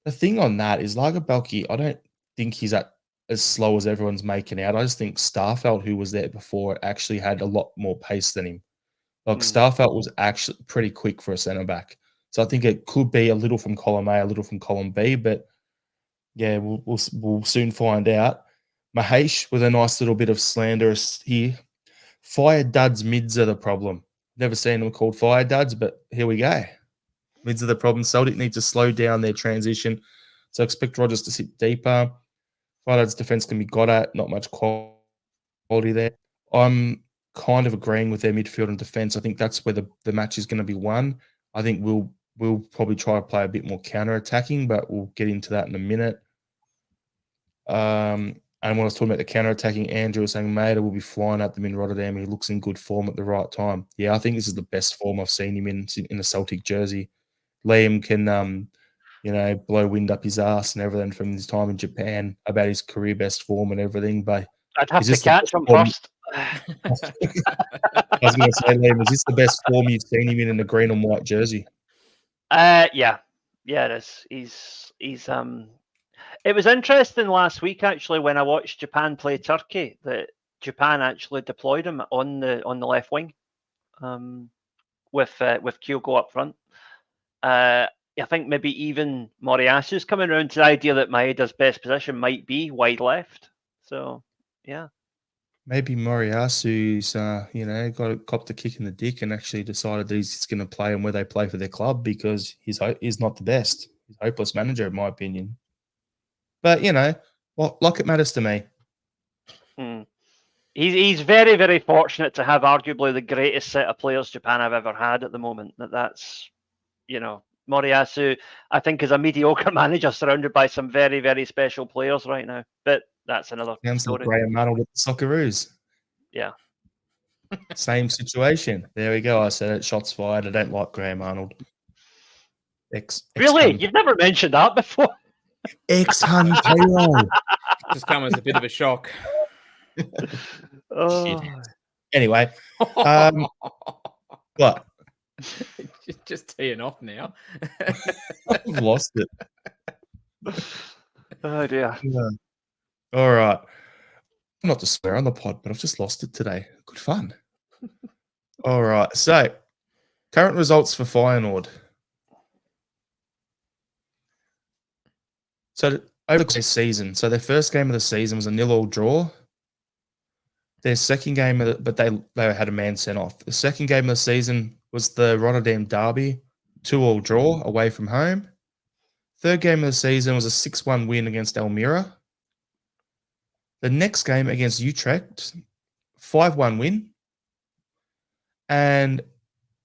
The thing on that is Lagerbalke, I don't think he's as slow as everyone's making out. I just think Starfelt, who was there before, actually had a lot more pace than him. Like Starfelt was actually pretty quick for a centre back. So I think it could be a little from column A, a little from column B, but yeah, we'll soon find out. Mahesh with a nice little bit of slander here. Fire duds mids are the problem. Never seen them called fire duds, but here we go. Mids are the problem. Celtic need to slow down their transition. So expect Rodgers to sit deeper. Fire duds defense can be got at. Not much quality there. I'm kind of agreeing with their midfield and defense. I think that's where the match is going to be won. I think we'll probably try to play a bit more counter-attacking, but we'll get into that in a minute. And when I was talking about the counter-attacking, Andrew was saying Maeda will be flying at them in Rotterdam. He looks in good form at the right time. Yeah, I think this is the best form I've seen him in a Celtic jersey. Liam can, blow wind up his ass and everything from his time in Japan about his career best form and everything. But I'd have to catch him first. I was going to say, Liam, is this the best form you've seen him in a green and white jersey? Yeah, it is. He's It was interesting last week actually when I watched Japan play Turkey that Japan actually deployed him on the left wing, with Kyogo up front. I think maybe even Moriasu's coming around to the idea that Maeda's best position might be wide left. So yeah, maybe Moriasu's copped a kick in the dick and actually decided that he's going to play them where they play for their club because he's not the best. He's a hopeless manager, in my opinion. But, like it matters to me. He's very, very fortunate to have arguably the greatest set of players Japan have ever had at the moment. That's Moriyasu, I think, is a mediocre manager surrounded by some very, very special players right now. But that's another story. Like Graham Arnold with the Socceroos. Yeah. Same situation. There we go. I said it. Shots fired. I don't like Graham Arnold. Really? You've never mentioned that before? Ex-Hun payroll. Just come as a bit of a shock. Oh. Anyway, what? Just teeing off now. I've lost it. Oh dear. Yeah. All right. Not to swear on the pod, but I've just lost it today. Good fun. All right. So, current results for Feyenoord. So over the season, their first game of the season was a 0-0 draw. Their second game, but they had a man sent off. The second game of the season was the Rotterdam derby, 2-2 draw away from home. Third game of the season was a 6-1 win against Almere. The next game against Utrecht, 5-1 win. And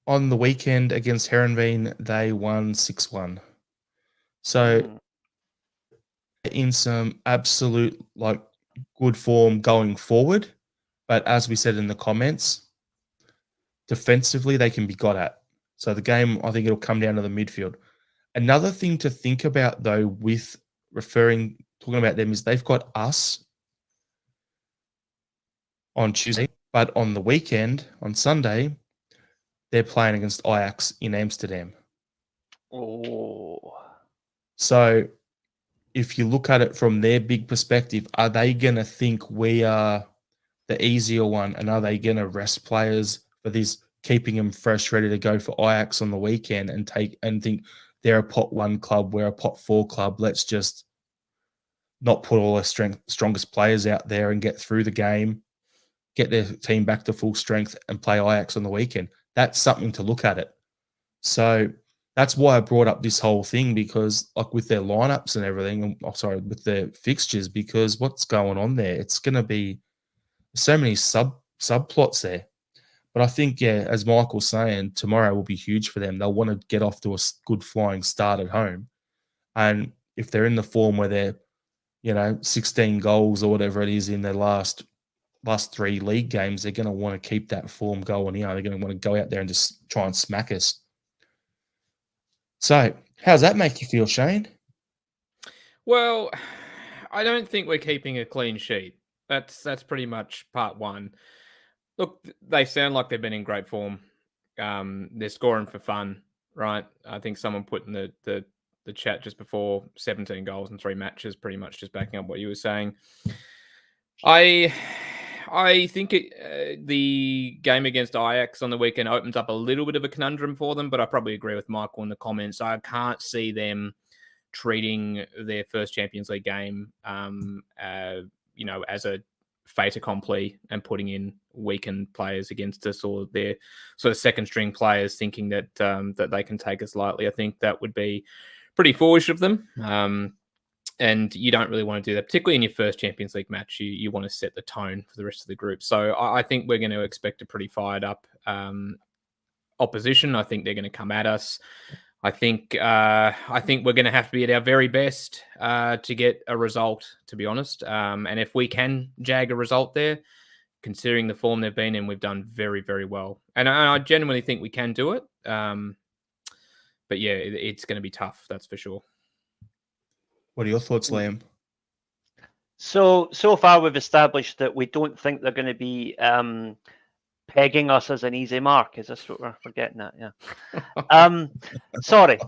on the weekend against Heerenveen, they won 6-1. So in some absolute good form going forward, but as we said in the comments, defensively they can be got at. So the game, I think it'll come down to the midfield. Another thing to think about though, with talking about them, is they've got us on Tuesday, but on the weekend, on Sunday, they're playing against Ajax in Amsterdam. Oh, so if you look at it from their big perspective, are they going to think we are the easier one? And are they going to rest players for this, keeping them fresh, ready to go for Ajax on the weekend and think they're a pot 1 club, we're a pot 4 club. Let's just not put all their strongest players out there and get through the game, get their team back to full strength and play Ajax on the weekend. That's something to look at it. So that's why I brought up this whole thing, because with their lineups and everything, with their fixtures, because what's going on there, it's going to be so many subplots there. But I think, yeah, as Michael's saying, tomorrow will be huge for them. They'll want to get off to a good flying start at home. And if they're in the form where they're, 16 goals or whatever it is in their last 3 league games, they're going to want to keep that form going. They're going to want to go out there and just try and smack us. So, how's that make you feel, Shane? Well, I don't think we're keeping a clean sheet. That's pretty much part one. Look, they sound like they've been in great form. They're scoring for fun, right? I think someone put in the chat just before 17 goals in 3 matches, pretty much just backing up what you were saying. I think the game against Ajax on the weekend opens up a little bit of a conundrum for them, but I probably agree with Michael in the comments. I can't see them treating their first Champions League game, as a fait accompli and putting in weakened players against us, or their sort of second string players thinking that that they can take us lightly. I think that would be pretty foolish of them. And you don't really want to do that, particularly in your first Champions League match. You want to set the tone for the rest of the group. So I think we're going to expect a pretty fired up opposition. I think they're going to come at us. I think we're going to have to be at our very best to get a result, to be honest. And if we can jag a result there, considering the form they've been in, we've done very, very well. And I genuinely think we can do it. But yeah, it's going to be tough, that's for sure. What are your thoughts, Liam? So far we've established that we don't think they're going to be pegging us as an easy mark. Is this what we're getting at? Yeah. Sorry.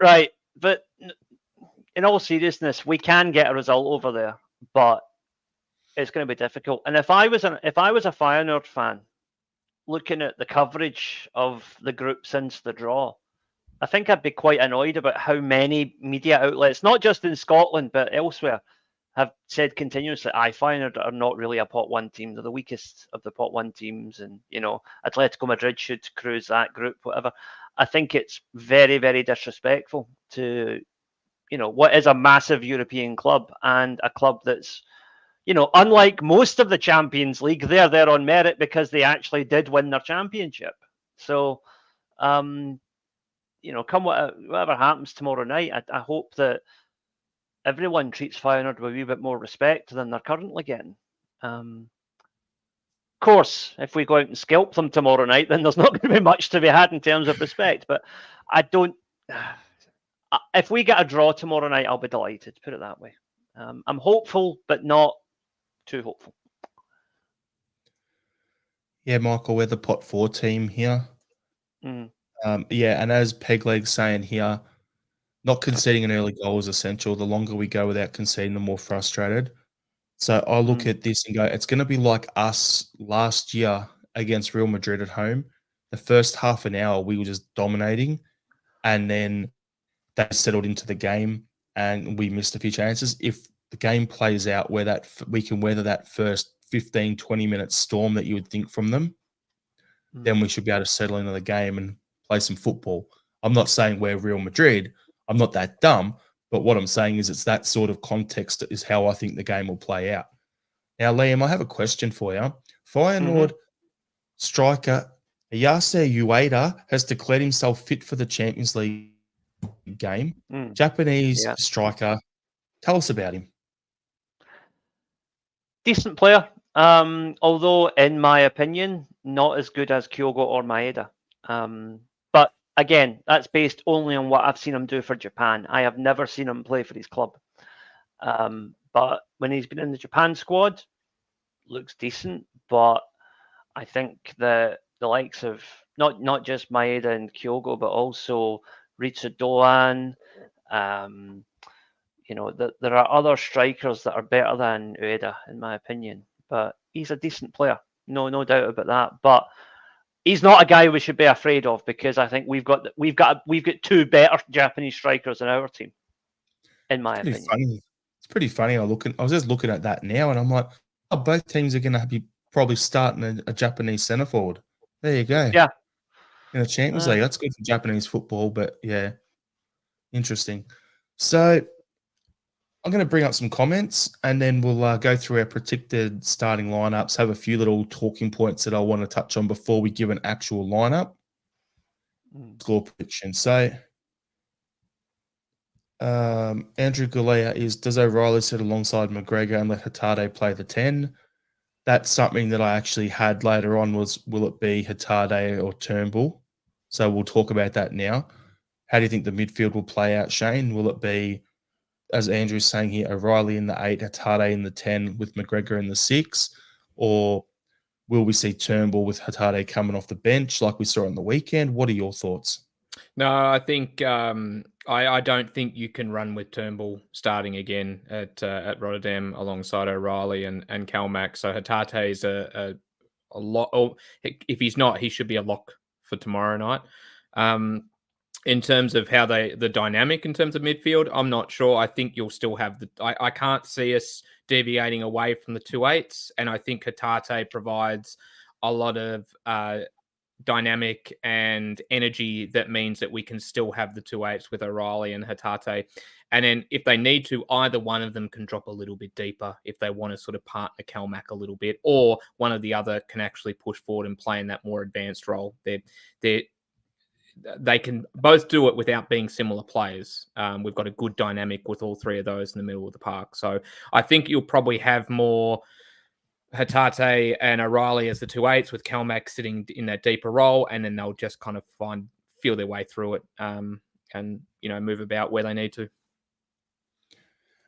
Right, but in all seriousness, we can get a result over there, but it's going to be difficult. And if I was a Feyenoord fan, looking at the coverage of the group since the draw, I think I'd be quite annoyed about how many media outlets, not just in Scotland but elsewhere, have said continuously, Feyenoord are not really a pot 1 team. They're the weakest of the pot 1 teams, and Atletico Madrid should cruise that group, whatever. I think it's very, very disrespectful to what is a massive European club, and a club that's unlike most of the Champions League, they're there on merit because they actually did win their championship. So come whatever happens tomorrow night, I hope that everyone treats Feyenoord with a wee bit more respect than they're currently getting. Of course, if we go out and scalp them tomorrow night, then there's not going to be much to be had in terms of respect. But I don't. If we get a draw tomorrow night, I'll be delighted. Put it that way. I'm hopeful, but not too hopeful. Yeah, Michael, we're the pot 4 team here. Yeah, and as Pegleg's saying here, not conceding an early goal is essential. The longer we go without conceding, the more frustrated. So I look at this and go, it's going to be like us last year against Real Madrid at home. The first half an hour, we were just dominating, and then they settled into the game and we missed a few chances. If the game plays out where we can weather that first 15, 20-minute storm that you would think from them, then we should be able to settle into the game and play some football. I'm not saying we're Real Madrid. I'm not that dumb. But what I'm saying is it's that sort of context is how I think the game will play out. Now, Liam, I have a question for you. Feyenoord striker Yase Ueda has declared himself fit for the Champions League game. Japanese striker. Tell us about him. Decent player. Although, in my opinion, not as good as Kyogo or Maeda. But again, that's based only on what I've seen him do for Japan. I have never seen him play for his club. But when he's been in the Japan squad, looks decent. But I think the likes of not just Maeda and Kyogo, but also Ritsu Doan, there are other strikers that are better than Ueda, in my opinion. But he's a decent player, no doubt about that. But he's not a guy we should be afraid of, because I think we've got 2 better Japanese strikers in our team, in my opinion. Funny. It's pretty funny. I was just looking at that now, and I'm like, both teams are going to be probably starting a Japanese centre forward. There you go. Yeah. In the Champions League, that's good for Japanese football. But yeah, interesting. So I'm going to bring up some comments, and then we'll go through our predicted starting lineups. Have a few little talking points that I want to touch on before we give an actual lineup. Score prediction. So, Andrew Galea is: does O'Reilly sit alongside McGregor and let Hatate play the 10? That's something that I actually had later on. Was will it be Hatate or Turnbull? So we'll talk about that now. How do you think the midfield will play out, Shane? Will it be, as Andrew's saying here, O'Reilly in the 8, Hatate in the 10 with McGregor in the 6? Or will we see Turnbull with Hatate coming off the bench like we saw on the weekend? What are your thoughts? No, I think I don't think you can run with Turnbull starting again at Rotterdam alongside O'Reilly and Calmac. So Hatate is a lot. Or if he's not, he should be a lock for tomorrow night. In terms of how the dynamic in terms of midfield, I'm not sure. I think you'll still have I can't see us deviating away from the 2-8s, and I think Hatate provides a lot of dynamic and energy that means that we can still have the 2-8s with O'Reilly and Hatate. And then if they need to, either one of them can drop a little bit deeper if they want to sort of partner Calmac a little bit, or one of the other can actually push forward and play in that more advanced role. They can both do it without being similar players. We've got a good dynamic with all three of those in the middle of the park. So I think you'll probably have more Hatate and O'Reilly as the 2-8s with Calmac sitting in that deeper role, and then they'll just kind of feel their way through it and move about where they need to.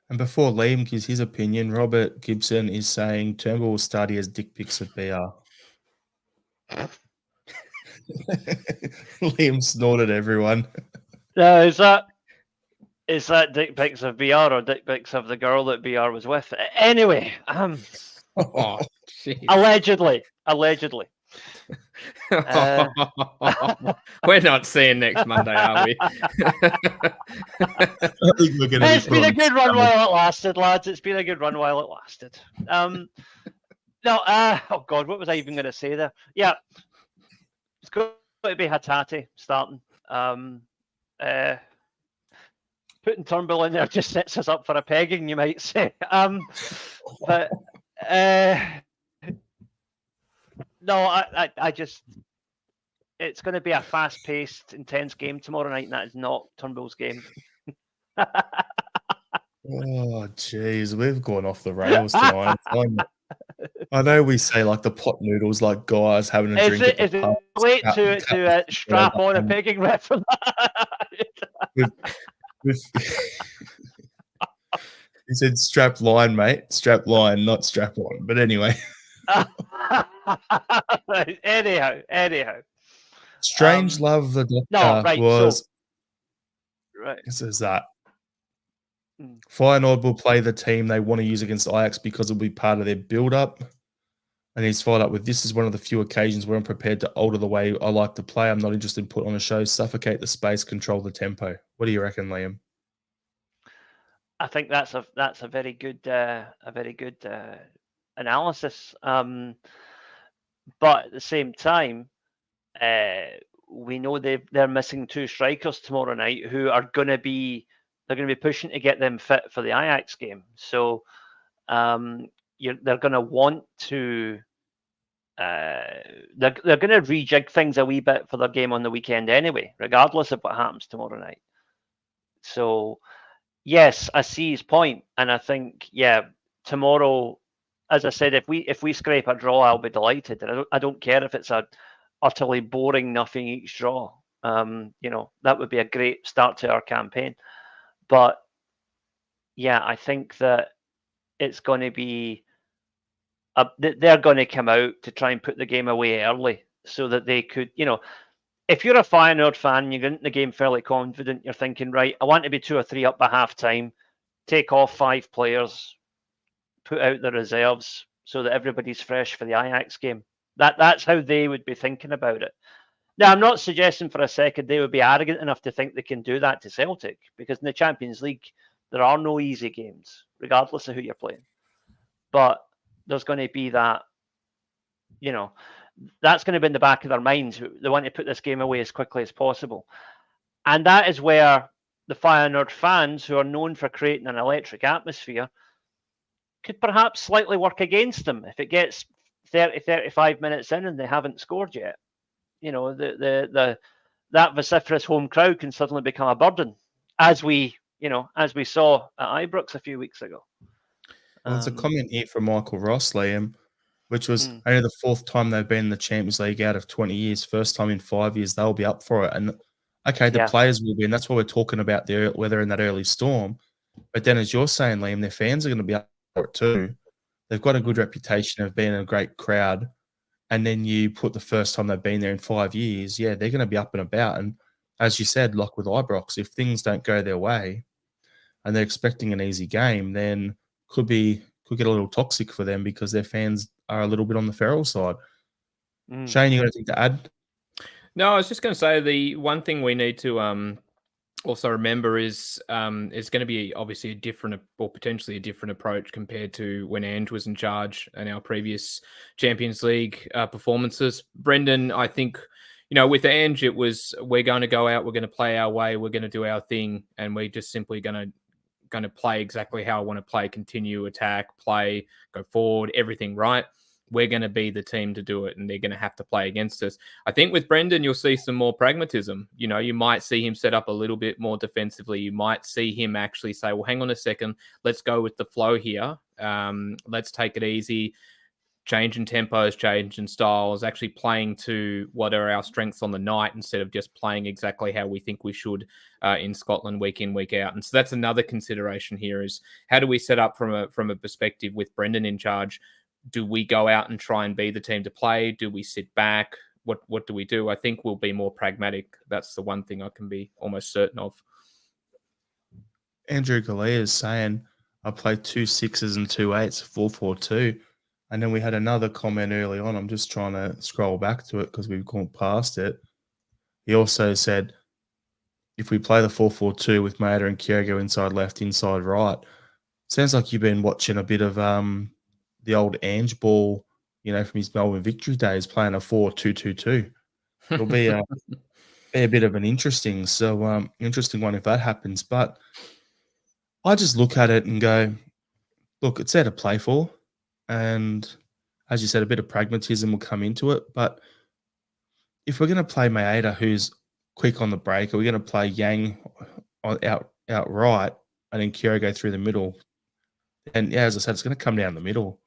And before Liam gives his opinion, Robert Gibson is saying Turnbull will start as dick pics at BR. Liam snorted everyone. No, is that dick pics of BR or dick pics of the girl that BR was with? Anyway, Oh, allegedly. We're not seeing next Monday, are we? It's been a good run while it lasted, lads. It's been a good run while it lasted. No, oh God, what was I even going to say there? Yeah, it's going to be Hatate starting. Putting Turnbull in there just sets us up for a pegging, you might say. But no, I just, it's going to be a fast-paced, intense game tomorrow night, and that is not Turnbull's game. Oh, jeez, we've gone off the rails tonight. I know we say like the pot noodles, like guys having a drink at the pub. Is it late to strap on a pegging rep for that? He said strap line, mate. Strap line, not strap on. But anyway. Anyhow. Strange Love the Doctor was. Right. This is that. Feyenoord will play the team they want to use against Ajax because it will be part of their build-up. And he's followed up with, this is one of the few occasions where I'm prepared to alter the way I like to play. I'm not interested in put on a show, suffocate the space, control the tempo. What do you reckon, Liam? I think that's a very good analysis. But at the same time, we know they're missing two strikers tomorrow night who are going to be pushing to get them fit for the Ajax game. So they're going to want to they're going to rejig things a wee bit for their game on the weekend anyway, regardless of what happens tomorrow night. So yes, I see his point, and I think tomorrow, as I said, if we scrape a draw, I'll be delighted. I don't care if it's a utterly boring nothing each draw. That would be a great start to our campaign. But yeah, I think that it's going to be they're going to come out to try and put the game away early so that they could, if you're a Feyenoord fan, you get into the game fairly confident, you're thinking, right, I want to be 2 or 3 up by half time, take off 5 players, put out the reserves so that everybody's fresh for the Ajax game. That's how they would be thinking about it. Now, I'm not suggesting for a second they would be arrogant enough to think they can do that to Celtic, because in the Champions League, there are no easy games, regardless of who you're playing. But there's going to be that, that's going to be in the back of their minds. They want to put this game away as quickly as possible. And that is where the Feyenoord fans, who are known for creating an electric atmosphere, could perhaps slightly work against them if it gets 30, 35 minutes in and they haven't scored yet. You know, that vociferous home crowd can suddenly become a burden, as we saw at Ibrox a few weeks ago. Well, there's a comment here from Michael Ross, Liam, which was Hmm. only the 4th time they've been in the Champions League out of 20 years. First time in 5 years, they'll be up for it. And okay, the Yeah. players will be, and that's why we're talking about the weather in that early storm. But then, as you're saying, Liam, their fans are going to be up for it too. They've got a good reputation of being a great crowd. And then you put the first time they've been there in 5 years, yeah, they're going to be up and about. And as you said, like with Ibrox, if things don't go their way and they're expecting an easy game, then could get a little toxic for them because their fans are a little bit on the feral side. Shane, you got anything to add? No, I was just going to say the one thing we need to also remember is going to be obviously a different, or potentially a different approach compared to when Ange was in charge and our previous Champions League performances. Brendan, I think, with Ange, it was, we're going to go out, we're going to play our way, we're going to do our thing, and we're just simply going to play exactly how I want to play, continue, attack, play, go forward, everything right. We're going to be the team to do it, and they're going to have to play against us. I think with Brendan, you'll see some more pragmatism. You might see him set up a little bit more defensively. You might see him actually say, well, hang on a second, let's go with the flow here. Let's take it easy. Change in tempos, change in styles, actually playing to what are our strengths on the night instead of just playing exactly how we think we should in Scotland week in, week out. And so that's another consideration here, is how do we set up from a perspective with Brendan in charge? Do we go out and try and be the team to play? Do we sit back? What do we do? I think we'll be more pragmatic. That's the one thing I can be almost certain of. Andrew Galea is saying, I played 2 6s and 2 8s, 4-4-2. And then we had another comment early on. I'm just trying to scroll back to it because we've gone past it. He also said, if we play the 4-4-2 with Maeda and Kyogo inside left, inside right, sounds like you've been watching a bit of the old Ange ball, from his Melbourne victory days, playing a 4-2-2-2. It'll be a bit of an interesting one if that happens. But I just look at it and go, look, it's there to play for. And as you said, a bit of pragmatism will come into it. But if we're going to play Maeda, who's quick on the break, are we going to play Yang out right and then Kyogo through the middle? And yeah, as I said, it's going to come down the middle.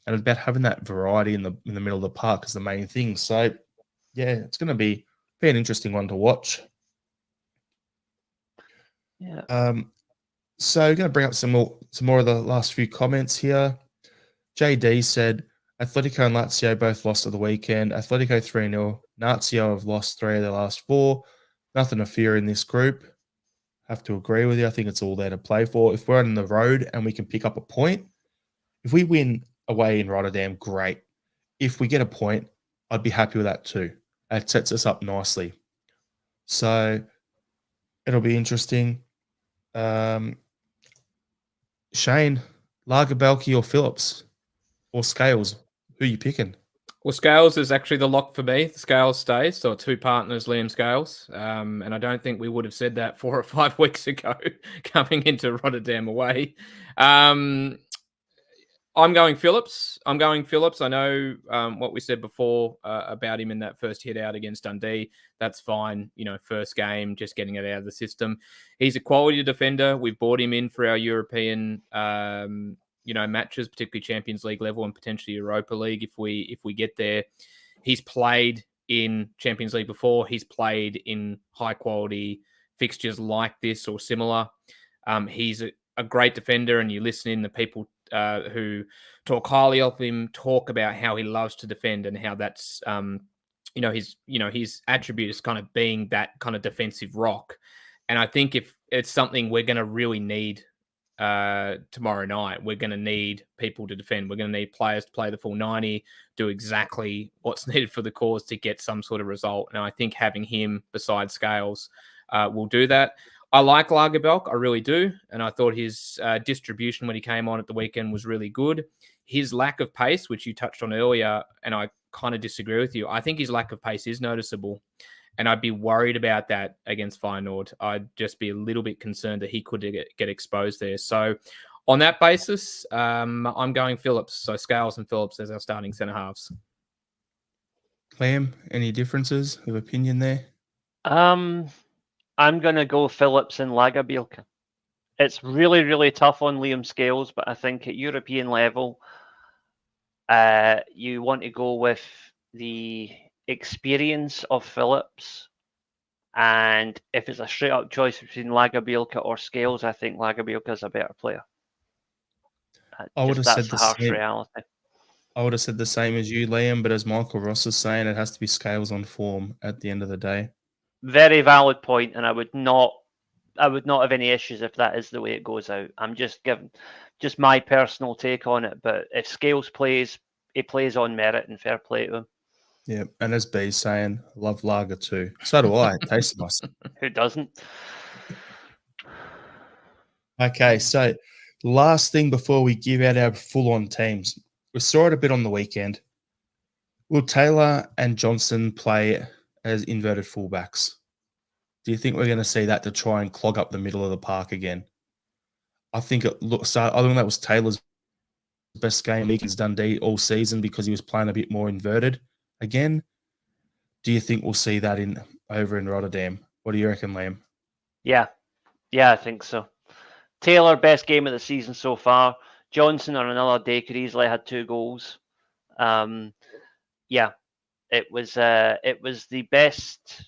And it's about having that variety in the middle of the park is the main thing. So, yeah, it's going to be an interesting one to watch. Yeah. So, going to bring up some more of the last few comments here. JD said, Atletico and Lazio both lost at the weekend. Atletico 3-0. Lazio have lost 3 of their last 4. Nothing to fear in this group. Have to agree with you. I think it's all there to play for. If we're on the road and we can pick up a point, if we win away in Rotterdam, great. If we get a point, I'd be happy with that too. It sets us up nicely. So it'll be interesting. Shane, Lagerbalke or Phillips or Scales, who are you picking? Well, Scales is actually the lock for me. Scales stays, so 2 partners, Liam Scales. And I don't think we would have said that 4 or 5 weeks ago coming into Rotterdam away. I'm going Phillips. I know what we said before about him in that first hit out against Dundee. That's fine. First game, just getting it out of the system. He's a quality defender. We've brought him in for our European matches, particularly Champions League level and potentially Europa League if we get there. He's played in Champions League before. He's played in high quality fixtures like this or similar. He's a great defender, and you listen in the people who talk highly of him talk about how he loves to defend and how that's his attribute is kind of being that kind of defensive rock. And I think if it's something we're going to really need tomorrow night, we're going to need people to defend. We're going to need players to play the full 90, do exactly what's needed for the cause to get some sort of result. And I think having him beside Scales will do that. I like Lagerbalke, I really do. And I thought his distribution when he came on at the weekend was really good. His lack of pace, which you touched on earlier, and I kind of disagree with you, I think his lack of pace is noticeable. And I'd be worried about that against Feyenoord. I'd just be a little bit concerned that he could get exposed there. So on that basis, I'm going Phillips. So Scales and Phillips as our starting centre halves. Liam, any differences of opinion there? I'm going to go Phillips and Lagerbielke. It's really, really tough on Liam Scales, but I think at European level, you want to go with the experience of Phillips. And if it's a straight up choice between Lagerbielke or Scales, I think Lagerbielke is a better player. I would have That's said the the harsh same. reality. I would have said the same as you, Liam, but as Michael Ross is saying, it has to be Scales on form at the end of the day. Very valid point, and I would not have any issues if that is the way it goes out. I'm just giving my personal take on it. But if Scales plays, he plays on merit, and fair play to him. Yeah, and as B's saying, I love lager too. So do I. It tastes nice. Who doesn't? Okay, so last thing before we give out our full-on teams, we saw it a bit on the weekend. Will Taylor and Johnson play as inverted fullbacks? Do you think we're going to see that to try and clog up the middle of the park again? I think it looks. I think that was Taylor's best game against Dundee all season because he was playing a bit more inverted again. Do you think we'll see that over in Rotterdam? What do you reckon, Liam? Yeah, I think so. Taylor, best game of the season so far. Johnson on another day could easily have had 2 goals. Yeah, it was the best.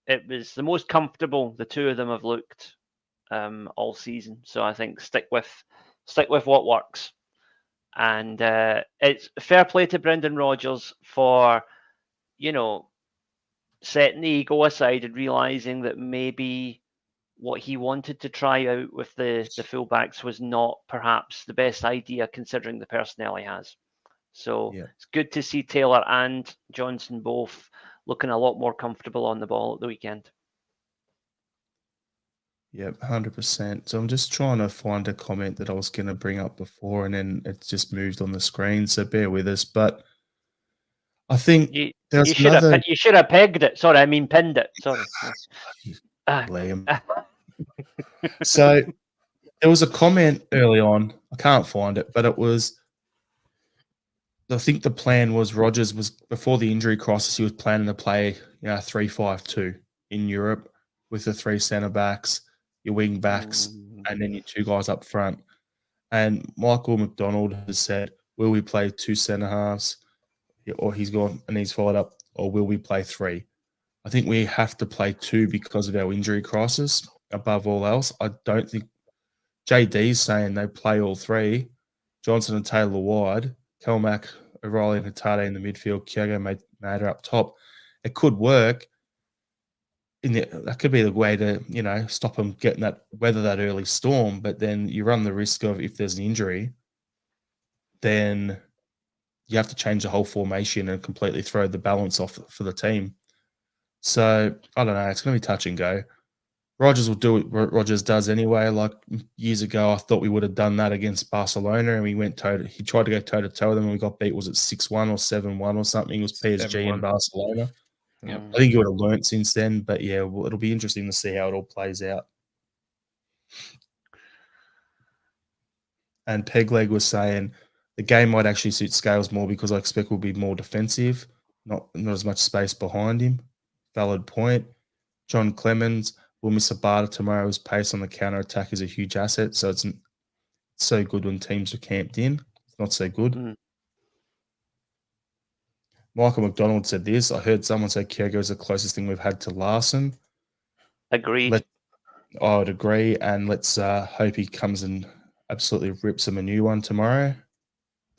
It was the most comfortable the two of them have looked all season. So I think stick with what works. And it's fair play to Brendan Rodgers for, setting the ego aside and realising that maybe what he wanted to try out with the fullbacks was not perhaps the best idea considering the personnel he has. So It's good to see Taylor and Johnson both looking a lot more comfortable on the ball at the weekend. Yep, 100%. So I'm just trying to find a comment that I was going to bring up before, and then it's just moved on the screen. So bear with us. But I think you should have pegged it. Sorry, I mean pinned it. Sorry. Liam. So there was a comment early on. I can't find it, but it was. I think the plan was Rodgers was before the injury crisis. He was planning to play 3-5-2 in Europe with the 3 centre backs, your wing backs, and then your 2 guys up front. And Michael McDonald has said, will we play 2 centre halves? Or he's gone and he's followed up, or will we play 3? I think we have to play 2 because of our injury crisis above all else. I don't think JD's saying they play all 3. Johnson and Taylor wide, Kelmack, O'Reilly and Hatade in the midfield, Kyogo Maeda up top. It could work. That could be the way to, stop them getting weather that early storm. But then you run the risk of, if there's an injury, then you have to change the whole formation and completely throw the balance off for the team. So I don't know. It's going to be touch and go. Rodgers will do what Rodgers does anyway. Like years ago, I thought we would have done that against Barcelona, and he tried to go toe to toe with them, and we got beat. Was it 6-1 or 7-1 or something? It was PSG and Barcelona. Yep. I think you would have learnt since then, but yeah, it'll be interesting to see how it all plays out. And Pegleg was saying the game might actually suit Scales more because I expect we'll be more defensive, not as much space behind him. Valid point. John Clemens will miss Abada tomorrow. His pace on the counter-attack is a huge asset, so it's so good when teams are camped in. It's not so good. Michael McDonald said this. I heard someone say Kyogo is the closest thing we've had to Larson. Agreed. I would agree, and let's hope he comes and absolutely rips him a new one tomorrow.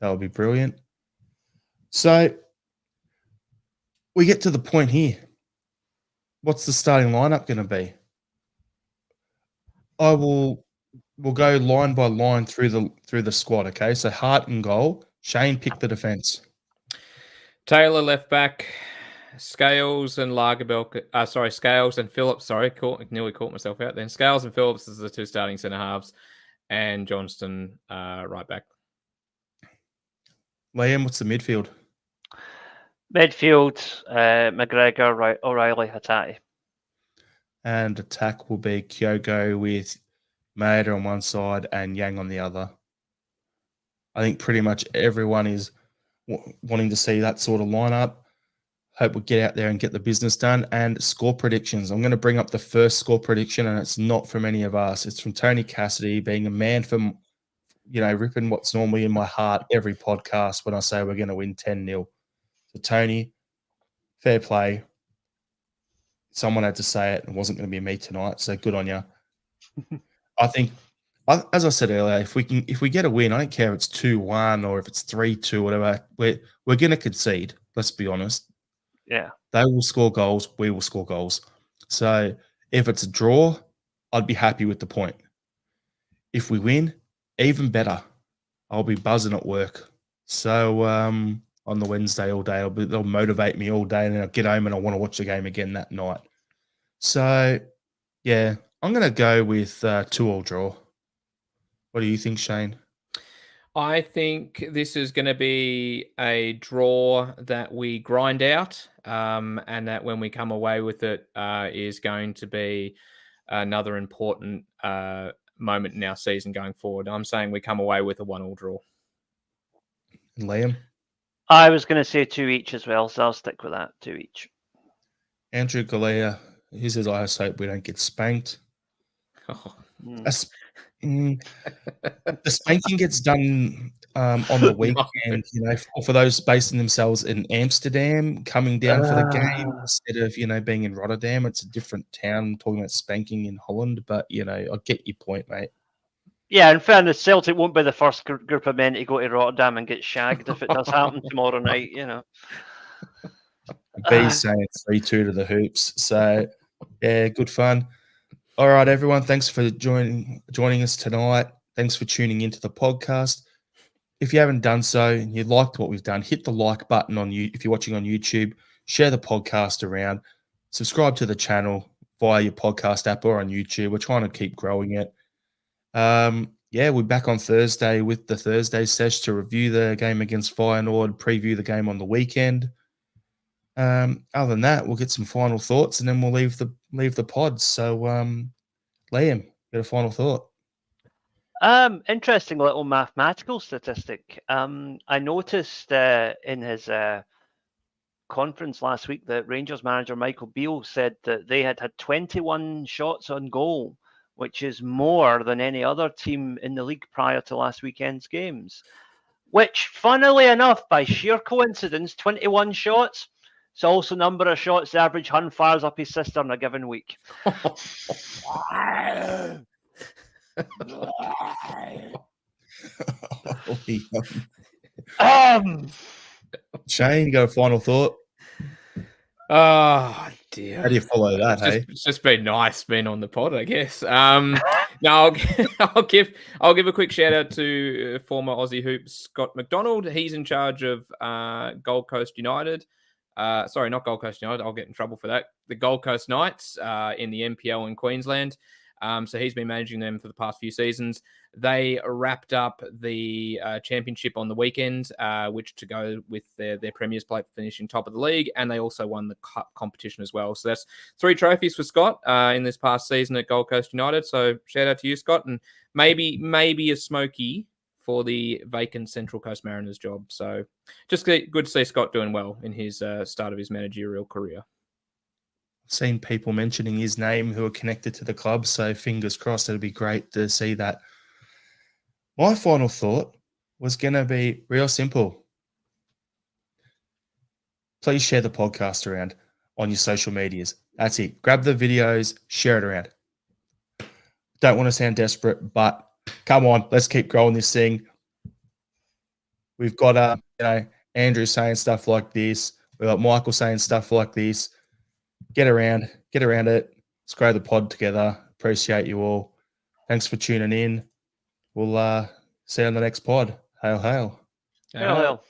That would be brilliant. So we get to the point here. What's the starting lineup going to be? We'll go line by line through the squad. Okay, so Hart in goal. Shane picked the defense. Taylor left back. Scales and Lagerbielke. Scales and Phillips. Nearly caught myself out then. Scales and Phillips is the 2 starting centre halves, and Johnston right back. Liam, what's the midfield? Midfield, McGregor, O'Reilly, Hatate. And attack will be Kyogo with Maeda on one side and Yang on the other. I think pretty much everyone is wanting to see that sort of lineup. Hope we get out there and get the business done. And score predictions. I'm going to bring up the first score prediction, and it's not from any of us. It's from Tony Cassidy, being a man from, ripping what's normally in my heart every podcast when I say we're going to win 10-0. So, Tony, fair play. Someone had to say it. It wasn't going to be me tonight, so good on you. I think, as I said earlier, if we get a win, I don't care if it's 2-1 or if it's 3-2, whatever. We're going to concede. Let's be honest. Yeah, they will score goals. We will score goals. So if it's a draw, I'd be happy with the point. If we win, even better. I'll be buzzing at work. So on the Wednesday all day, they'll motivate me all day, and then I'll get home and I want to watch the game again that night. So yeah, I'm going to go with 2-2 draw. What do you think, Shane? I think this is going to be a draw that we grind out, and that when we come away with it is going to be another important moment in our season going forward. I'm saying we come away with a 1-1 draw. And Liam? I was going to say 2 each as well, so I'll stick with that, 2 each. Andrew Galea, he says, I hope we don't get spanked. Oh. The spanking gets done on the weekend, for those basing themselves in Amsterdam, coming down for the game instead of, being in Rotterdam. It's a different town, talking about spanking in Holland, but, I get your point, mate. Yeah, in fairness, Celtic won't be the first group of men to go to Rotterdam and get shagged if it does happen tomorrow night, B's saying 3-2 to the Hoops. So, yeah, good fun. All right, everyone. Thanks for joining us tonight. Thanks for tuning into the podcast. If you haven't done so and you liked what we've done, hit the like button if you're watching on YouTube. Share the podcast around. Subscribe to the channel via your podcast app or on YouTube. We're trying to keep growing it. We're back on Thursday with the Thursday sesh to review the game against Feyenoord, preview the game on the weekend. Other than that, we'll get some final thoughts and then we'll leave the pod. So, Liam, get a final thought. Interesting little mathematical statistic. I noticed in his conference last week that Rangers manager Michael Beale said that they had 21 shots on goal, which is more than any other team in the league prior to last weekend's games. Which, funnily enough, by sheer coincidence, 21 shots. It's also number of shots the average Hun fires up his cistern a given week. Shane, you got a final thought? Oh dear! How do you follow that? It's just been nice being on the pod, I guess. Now I'll give a quick shout out to former Aussie Hoops Scott McDonald. He's in charge of Gold Coast United. Sorry, not Gold Coast United. I'll get in trouble for that. The Gold Coast Knights in the NPL in Queensland. So he's been managing them for the past few seasons. They wrapped up the championship on the weekend, which to go with their Premier's plate, finishing top of the league, and they also won the cup competition as well. So that's 3 trophies for Scott in this past season at Gold Coast United. So shout out to you, Scott, and maybe a smoky for the vacant Central Coast Mariners job. So just good to see Scott doing well in his start of his managerial career. I've seen people mentioning his name who are connected to the club, so fingers crossed. It'd be great to see that. My final thought was going to be real simple. Please share the podcast around on your social medias. That's it. Grab the videos, share it around. Don't want to sound desperate, but come on, let's keep growing this thing. We've got Andrew saying stuff like this. We've got Michael saying stuff like this. Get around it. Let's grow the pod together. Appreciate you all. Thanks for tuning in. We'll see you on the next pod. Hail, hail. Hail, hail.